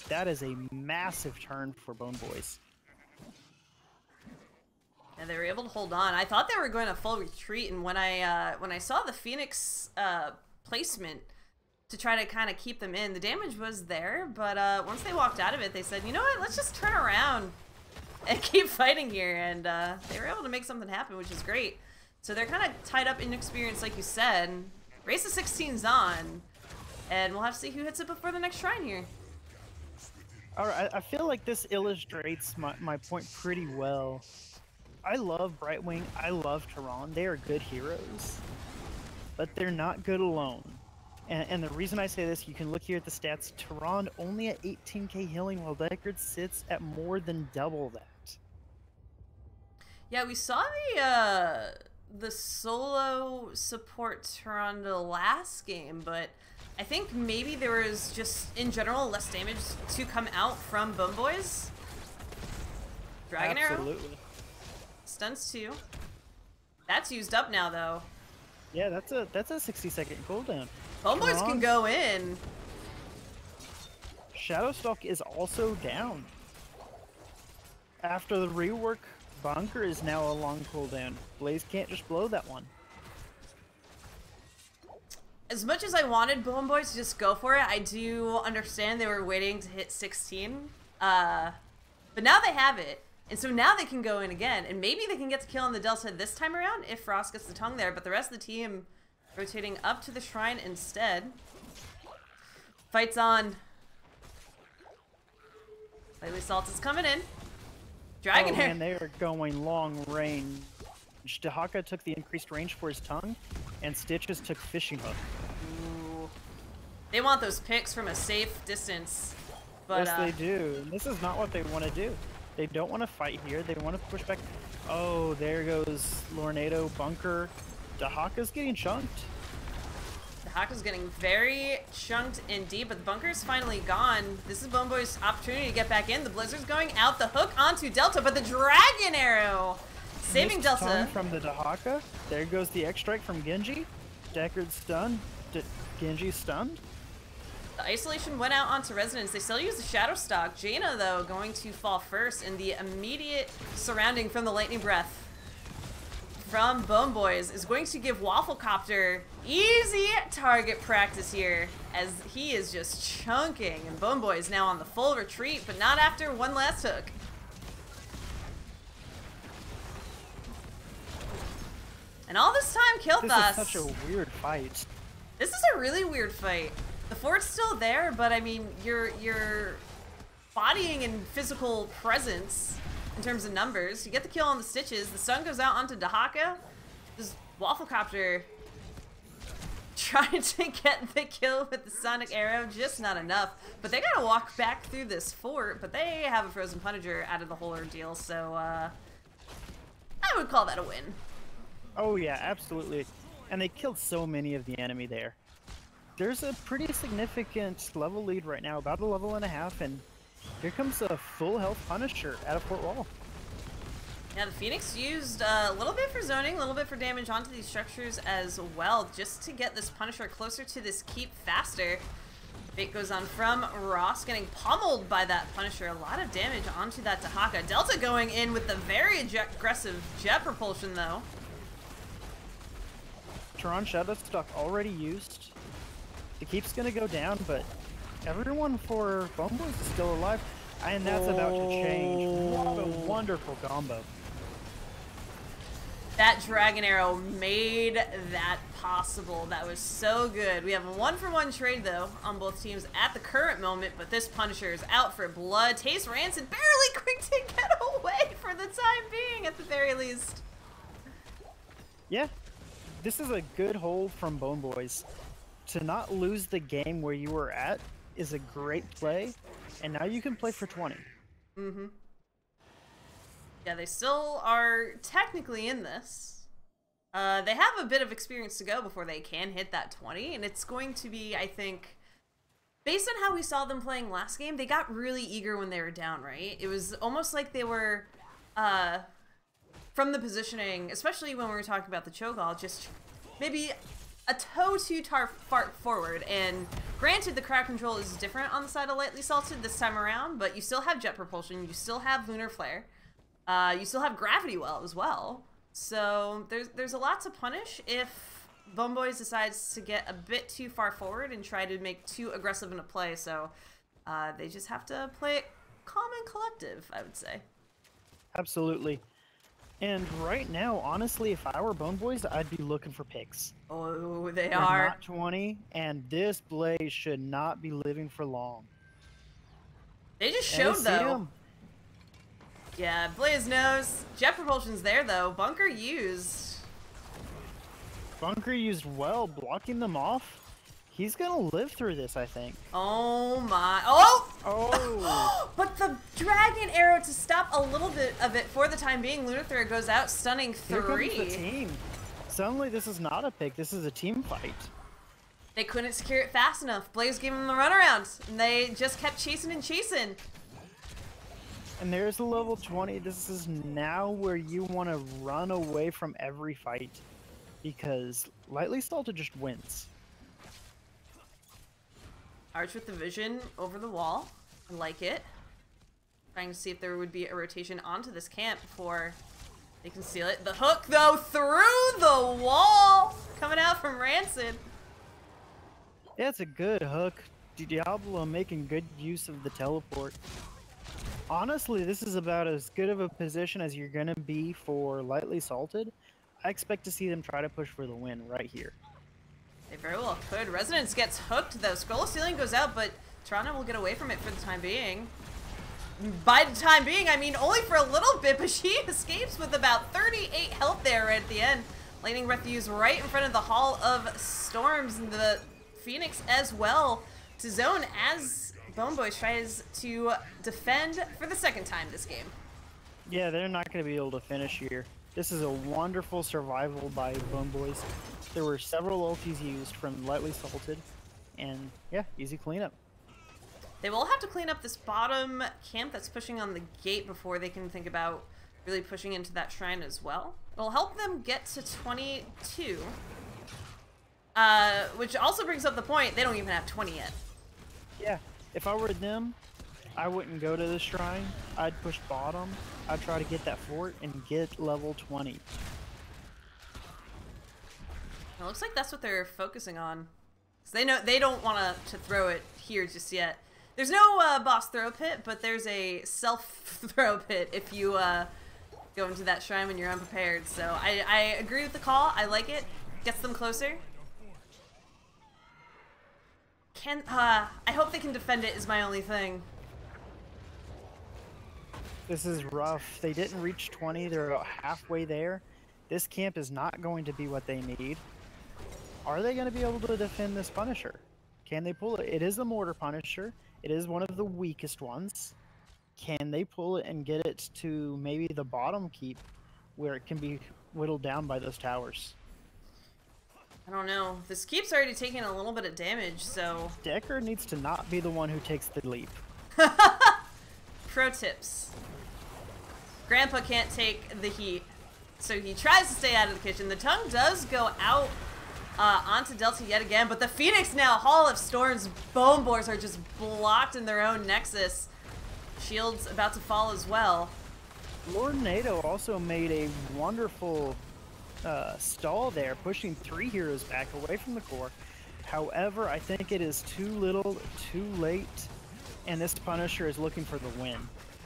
that is a massive turn for Bone Boys. And they were able to hold on. I thought they were going to full retreat, and when I saw the Phoenix placement to try to kind of keep them in, the damage was there, but once they walked out of it, they said, you know what, let's just turn around and keep fighting here, and they were able to make something happen, which is great. So they're kind of tied up in experience, like you said. Race of 16's on, and we'll have to see who hits it before the next shrine here. Alright, I feel like this illustrates my point pretty well. I love Brightwing, I love Tehran, they are good heroes, but they're not good alone. And the reason I say this, you can look here at the stats, Tehran only at 18k healing, while Deckard sits at more than double that. Yeah, we saw the solo support Tehran the last game, but I think maybe there was just, in general, less damage to come out from Bone Boys. Dragon Arrow. Stuns 2. That's used up now, though. Yeah, that's a 60-second cooldown. Bone Boys can go in. Shadowstalk is also down. After the rework, Bunker is now a long cooldown. Blaze can't just blow that one. As much as I wanted Bone Boys to just go for it, I do understand they were waiting to hit 16. But now they have it. And so now they can go in again. And maybe they can get the kill on the Delta this time around if Frost gets the tongue there. But the rest of the team rotating up to the shrine instead. Fight's on. Lightly Salt is coming in. Dragon Hair. Man, they are going long range. Dahaka took the increased range for his tongue, and Stitches took Fishing Hook. Ooh. They want those picks from a safe distance. But, yes, they do. And this is not what they want to do. They don't want to fight here. They want to push back. Oh, there goes Lornado, Bunker. Dahaka's getting chunked. The Haka's getting very chunked indeed, but the bunker's finally gone. This is Boneboy's opportunity to get back in. The Blizzard's going out, the hook onto Delta, but the Dragon Arrow saving Missed Delta. time from the Dahaka. There goes the X-Strike from Genji. Deckard's stunned. Genji's stunned. The isolation went out onto Resonance. They still use the Shadow Stock. Jaina, though, going to fall first in the immediate surrounding from the Lightning Breath from Bone Boys is going to give Wafflecopter easy target practice here as he is just chunking. And Bone Boy is now on the full retreat, but not after one last hook. And all this time, Kilthas. This is such a weird fight. This is a really weird fight. The fort's still there, but I mean, your bodying and physical presence in terms of numbers. You get the kill on the Stitches. The stun goes out onto Dahaka. This Wafflecopter trying to get the kill with the Sonic Arrow, just not enough. But they gotta walk back through this fort, but they have a Frozen Punisher out of the whole ordeal, so I would call that a win. Oh yeah, absolutely. And they killed so many of the enemy there. There's a pretty significant level lead right now, about a level and a half, and here comes a full health Punisher out of Fort Wall. Yeah, the Phoenix used a little bit for zoning, a little bit for damage onto these structures as well, just to get this Punisher closer to this keep faster. Fate goes on from Ross, getting pummeled by that Punisher. A lot of damage onto that Dahaka. Delta going in with the very aggressive jet propulsion, though. Tron Shadow Stock already used. The keep's gonna go down, but everyone for Bone Boys is still alive, and that's about to change. What a wonderful combo. That Dragon Arrow made that possible. That was so good. We have a 1-for-1 trade, though, on both teams at the current moment, but this Punisher is out for blood. Taste Rancid barely quick to get away for the time being, at the very least. Yeah, this is a good hold from Bone Boys. To not lose the game where you were at is a great play, and now you can play for 20. Mm-hmm. Yeah, they still are technically in this. They have a bit of experience to go before they can hit that 20, and it's going to be, I think, based on how we saw them playing last game, they got really eager when they were down, right? It was almost like they were, from the positioning, especially when we were talking about the Cho'Gall, just maybe a toe too far forward. And granted, the crowd control is different on the side of Lightly Salted this time around, but you still have jet propulsion, you still have lunar flare, you still have gravity well as well. So there's a lot to punish if Bone Boys decides to get a bit too far forward and try to make too aggressive in a play. So they just have to play it calm and collective, I would say. Absolutely. And right now, honestly, if I were Bone Boys, I'd be looking for picks. Oh, they They're are. not 20, and this Blaze should not be living for long. They just And I showed, see though. 'em. Yeah, Blaze knows. Jet propulsion's there, though. Bunker used. Bunker used well, blocking them off. He's gonna live through this, I think. Oh my. Oh! Oh! But the Dragon Arrow to stop a little bit of it for the time being. Lunar Thread goes out, stunning Here comes the 3. team. Suddenly, this is not a pick. This is a team fight. They couldn't secure it fast enough. Blaze gave them the runaround, and they just kept chasing and chasing. And there's the level 20. This is now where you want to run away from every fight, because Lightly Salted just wins. Arch with the vision over the wall. I like it. Trying to see if there would be a rotation onto this camp before they can seal it. The hook, though, through the wall! Coming out from Rancid. Yeah, it's a good hook. Diablo making good use of the teleport. Honestly, this is about as good of a position as you're going to be for Lightly Salted. I expect to see them try to push for the win right here. They very well could. Resonance gets hooked, though. Scroll of Stealing goes out, but Toronto will get away from it for the time being. By the time being, I mean only for a little bit, but she escapes with about 38 health there right at the end. Lightning Breath used right in front of the Hall of Storms, and the Phoenix as well to zone as Bone Boys tries to defend for the second time this game. Yeah, they're not going to be able to finish here. This is a wonderful survival by Bone Boys. There were several ultis used from Lightly Salted, and yeah, easy cleanup. They will have to clean up this bottom camp that's pushing on the gate before they can think about really pushing into that shrine as well. It'll help them get to 22. Which also brings up the point, they don't even have 20 yet. Yeah, if I were them, I wouldn't go to the shrine. I'd push bottom. I'd try to get that fort and get level 20. It looks like that's what they're focusing on. So they don't want to throw it here just yet. There's no boss throw pit, but there's a self throw pit if you go into that shrine when you're unprepared. So I agree with the call. I like it. Gets them closer. I hope they can defend it is my only thing. This is rough. They didn't reach 20. They're about halfway there. This camp is not going to be what they need. Are they going to be able to defend this Punisher? Can they pull it? It is the Mortar Punisher. It is one of the weakest ones. Can they pull it and get it to maybe the bottom keep where it can be whittled down by those towers? I don't know. This keep's already taking a little bit of damage, so... Decker needs to not be the one who takes the leap. Pro tips. Grandpa can't take the heat, so he tries to stay out of the kitchen. The tongue does go out onto Delta yet again, but the Phoenix now, Hall of Storms, Bone Boars are just blocked in their own Nexus. Shield's about to fall as well. Lord NATO also made a wonderful stall there, pushing 3 heroes back away from the core. However, I think it is too little, too late, and this Punisher is looking for the win.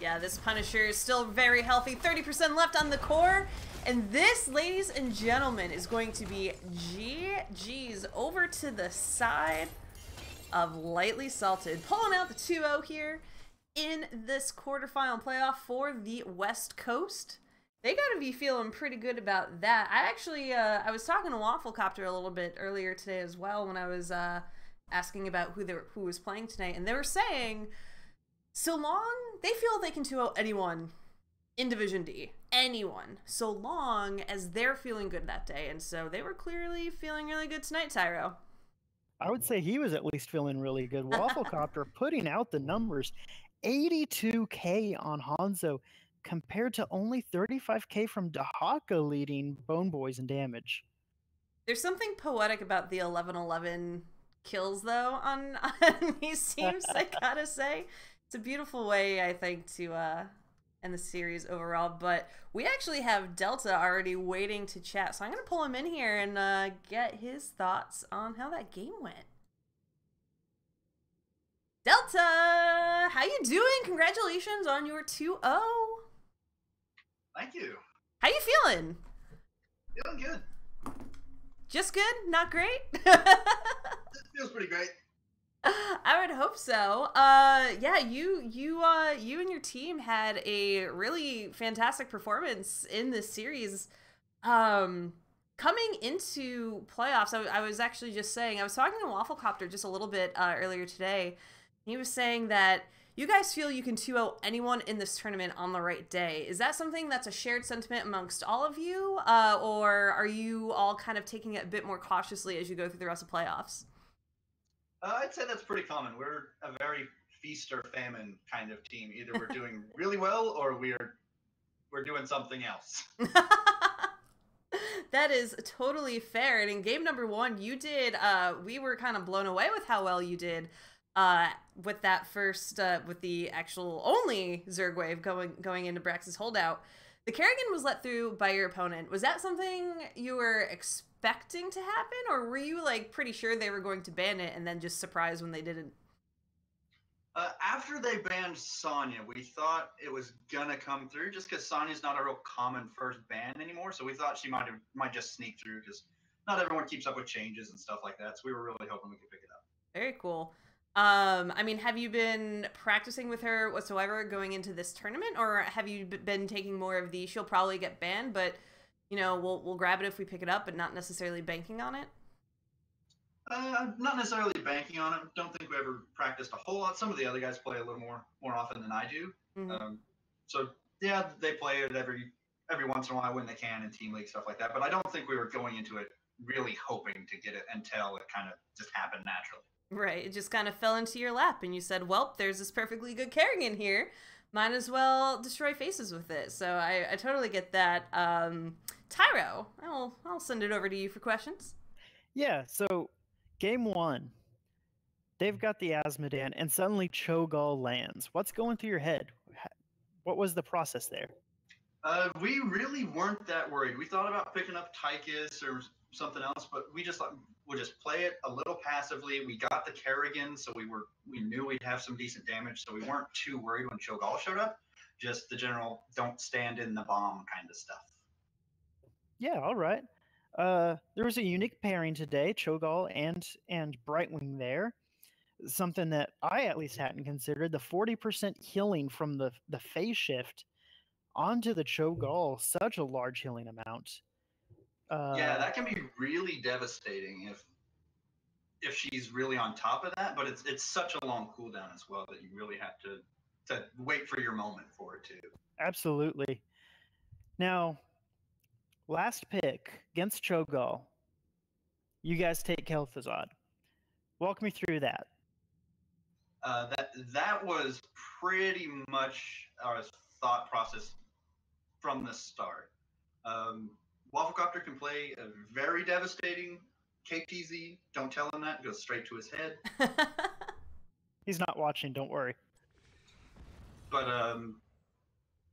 Yeah, this Punisher is still very healthy. 30% left on the core. And this, ladies and gentlemen, is going to be GG's over to the side of Lightly Salted. Pulling out the 2-0 here in this quarterfinal playoff for the West Coast. They gotta be feeling pretty good about that. I actually, I was talking to Wafflecopter a little bit earlier today as well when I was asking about who was playing tonight. And they were saying, so long, they feel they can 2-0 anyone in Division D. Anyone. So long as they're feeling good that day. And so they were clearly feeling really good tonight, Tyro. I would say he was at least feeling really good. Wafflecopter putting out the numbers. 82k on Hanzo compared to only 35k from Dahaka leading Bone Boys in damage. There's something poetic about the 11-11 kills, though, on these teams, I gotta say. It's a beautiful way, I think, to end the series overall. But we actually have Delta already waiting to chat, so I'm going to pull him in here and get his thoughts on how that game went. Delta! How you doing? Congratulations on your 2-0. Thank you. How you feeling? Feeling good. Just good? Not great? It feels pretty great. I would hope so. Yeah, you and your team had a really fantastic performance in this series. Coming into playoffs, I was actually just saying, I was talking to Wafflecopter just a little bit earlier today. He was saying that you guys feel you can 2-0 anyone in this tournament on the right day. Is that something that's a shared sentiment amongst all of you? Or are you all kind of taking it a bit more cautiously as you go through the rest of playoffs? I'd say that's pretty common. We're a very feast or famine kind of team. Either we're doing really well or we're doing something else. That is totally fair. And in game number 1, you did, we were kind of blown away with how well you did with that first, with the actual only Zerg wave going into Brax's holdout. The Kerrigan was let through by your opponent. Was that something you were expecting to happen, or were you like pretty sure they were going to ban it and then just surprised when they didn't? After they banned Sonya, we thought it was gonna come through just because Sonya's not a real common first ban anymore. So we thought she might just sneak through because not everyone keeps up with changes and stuff like that. So we were really hoping we could pick it up. Very cool. I mean, have you been practicing with her whatsoever going into this tournament, or have you been taking more of the she'll probably get banned, but you know we'll grab it if we pick it up, but not necessarily banking on it? Not necessarily banking on it. Don't think we ever practiced a whole lot. Some of the other guys play a little more often than I do. Mm-hmm. So yeah, they play it every once in a while when they can in team league stuff like that. But I don't think we were going into it really hoping to get it until it kind of just happened naturally. Right. It just kind of fell into your lap, and you said, "Well, there's this perfectly good Kerrigan here. Might as well destroy faces with it." So I totally get that. Tyro, I'll send it over to you for questions. Yeah, so game 1, they've got the Asmodan, and suddenly Cho'Gall lands. What's going through your head? What was the process there? We really weren't that worried. We thought about picking up Tychus or something else, but we just thought we'll just play it a little passively. We got the Kerrigan, so we knew we'd have some decent damage, so we weren't too worried when Cho'Gall showed up. Just the general don't stand in the bomb kind of stuff. Yeah, all right. There was a unique pairing today, Cho'Gall and Brightwing there. Something that I at least hadn't considered, the 40% healing from the phase shift onto the Cho'Gall, such a large healing amount. Yeah, that can be really devastating if she's really on top of that, but it's such a long cooldown as well that you really have to wait for your moment for it too. Absolutely. Now, last pick against Cho'Gall. You guys take Kel'Thuzad. Walk me through that. That was pretty much our thought process from the start. Wafflecopter can play a very devastating KTZ. Don't tell him that; it goes straight to his head. He's not watching, don't worry. But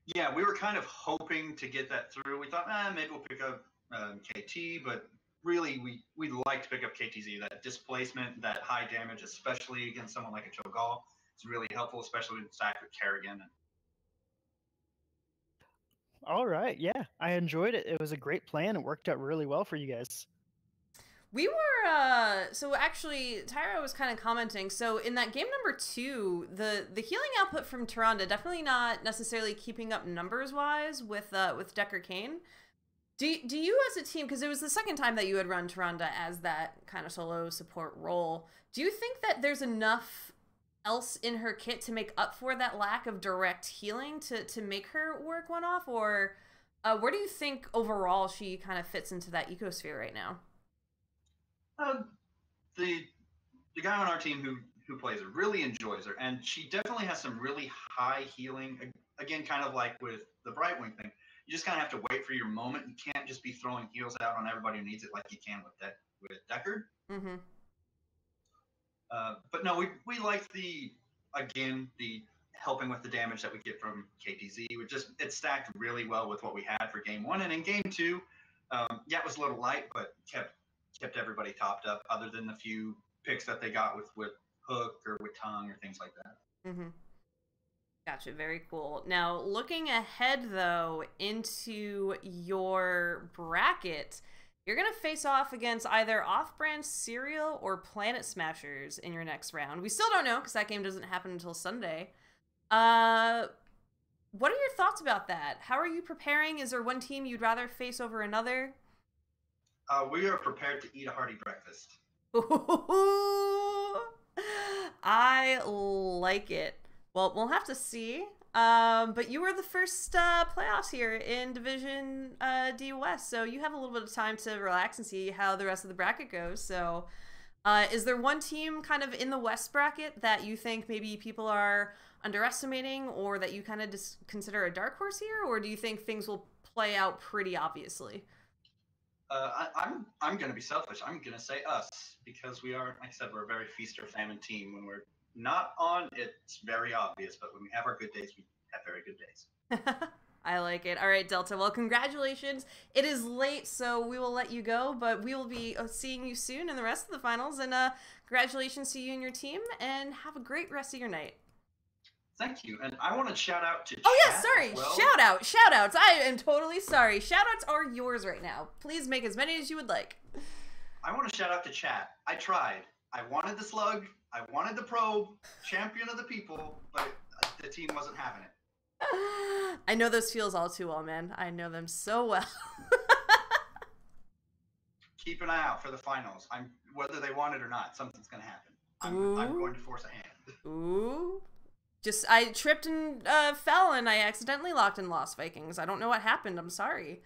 yeah, we were kind of hoping to get that through. We thought, maybe we'll pick up KT, but really, we'd like to pick up KTZ. That displacement, that high damage, especially against someone like a Cho'Gall, is really helpful, especially when stacked with Kerrigan. All right, yeah, I enjoyed it. It was a great plan. It worked out really well for you guys. We were so actually Tyra was kind of commenting. So in that game number 2, the healing output from Tyrande definitely not necessarily keeping up numbers wise with Decker Kane. Do you as a team, because it was the second time that you had run Tyrande as that kind of solo support role, do you think that there's enough else in her kit to make up for that lack of direct healing to make her work one off, or where do you think overall she kind of fits into that ecosphere right now? The guy on our team who plays her really enjoys her, and she definitely has some really high healing. Again, kind of like with the Brightwing thing, you just kind of have to wait for your moment. You can't just be throwing heals out on everybody who needs it like you can with Deckard. Mm-hmm. But no, we like the helping with the damage that we get from KTZ. It stacked really well with what we had for game 1, and in game 2, yeah, it was a little light, but kept everybody topped up. Other than the few picks that they got with Hook or with Tongue or things like that. Mm-hmm. Gotcha. Very cool. Now, looking ahead, though, into your bracket, you're going to face off against either Off-Brand Cereal or Planet Smashers in your next round. We still don't know because that game doesn't happen until Sunday. What are your thoughts about that? How are you preparing? Is there one team you'd rather face over another? We are prepared to eat a hearty breakfast. I like it. Well, we'll have to see. But you were the first playoffs here in Division D West, so you have a little bit of time to relax and see how the rest of the bracket goes. So, is there one team kind of in the West bracket that you think maybe people are underestimating, or that you kind of consider a dark horse here, or do you think things will play out pretty obviously? I'm going to be selfish. I'm going to say us, because we are, like I said, we're a very feast or famine team. When we're not on, it's very obvious, but when we have our good days, we have very good days. I like it. All right, Delta. Well, congratulations. It is late, so we will let you go, but we will be seeing you soon in the rest of the finals. And congratulations to you and your team, and have a great rest of your night. Thank you. And I want to shout out to Oh, yeah, chat sorry. as well. Shout outs. I am totally sorry. Shout outs are yours right now. Please make as many as you would like. I want to shout out to chat. I tried. I wanted the slug. I wanted the probe, champion of the people, but the team wasn't having it. I know those feels all too well, man. I know them so well. Keep an eye out for the finals. Whether they want it or not, something's going to happen. I'm going to force a hand. Ooh. I tripped and fell, and I accidentally locked in Lost Vikings. I don't know what happened. I'm sorry.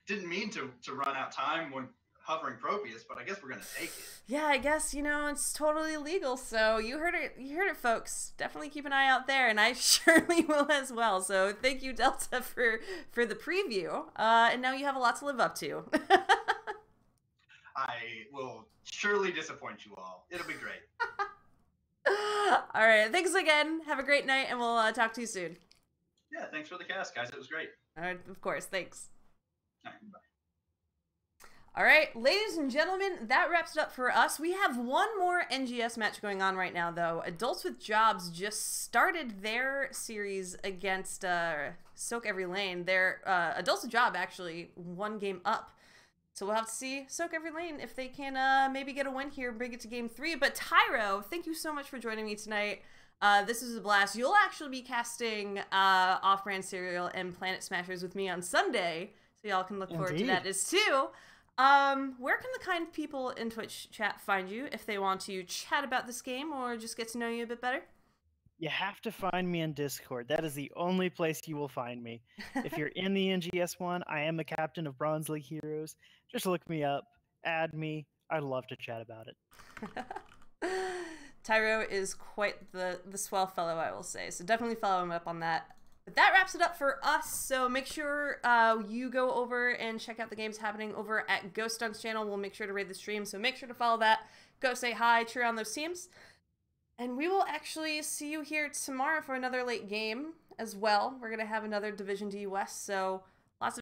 Didn't mean to run out time when hovering Propius, but I guess we're gonna take it. Yeah, I guess, you know, it's totally legal. So you heard it, folks. Definitely keep an eye out there, and I surely will as well. So thank you, Delta, for the preview. And now you have a lot to live up to. I will surely disappoint you all. It'll be great. All right, thanks again. Have a great night, and we'll talk to you soon. Yeah, thanks for the cast, guys. It was great. All right, of course. Thanks. All right, bye. All right, ladies and gentlemen, that wraps it up for us. We have one more NGS match going on right now, though. Adults with Jobs just started their series against Soak Every Lane. Their Adults with Job actually one game up. So we'll have to see Soak Every Lane if they can maybe get a win here, bring it to game 3. But Tyro, thank you so much for joining me tonight. This was a blast. You'll actually be casting Off-Brand Cereal and Planet Smashers with me on Sunday, so y'all can look forward to that as too. Where can the kind people in Twitch chat find you if they want to chat about this game or just get to know you a bit better? You have to find me in Discord. That is the only place you will find me. If you're in the NGS one, I am the captain of Bronze League Heroes. Just look me up, add me. I'd love to chat about it. Tyro is quite the swell fellow, I will say. So definitely follow him up on that. But that wraps it up for us. So make sure you go over and check out the games happening over at Ghost Dunk's channel. We'll make sure to raid the stream. So make sure to follow that. Go say hi, cheer on those teams. And we will actually see you here tomorrow for another late game as well. We're going to have another Division D West. So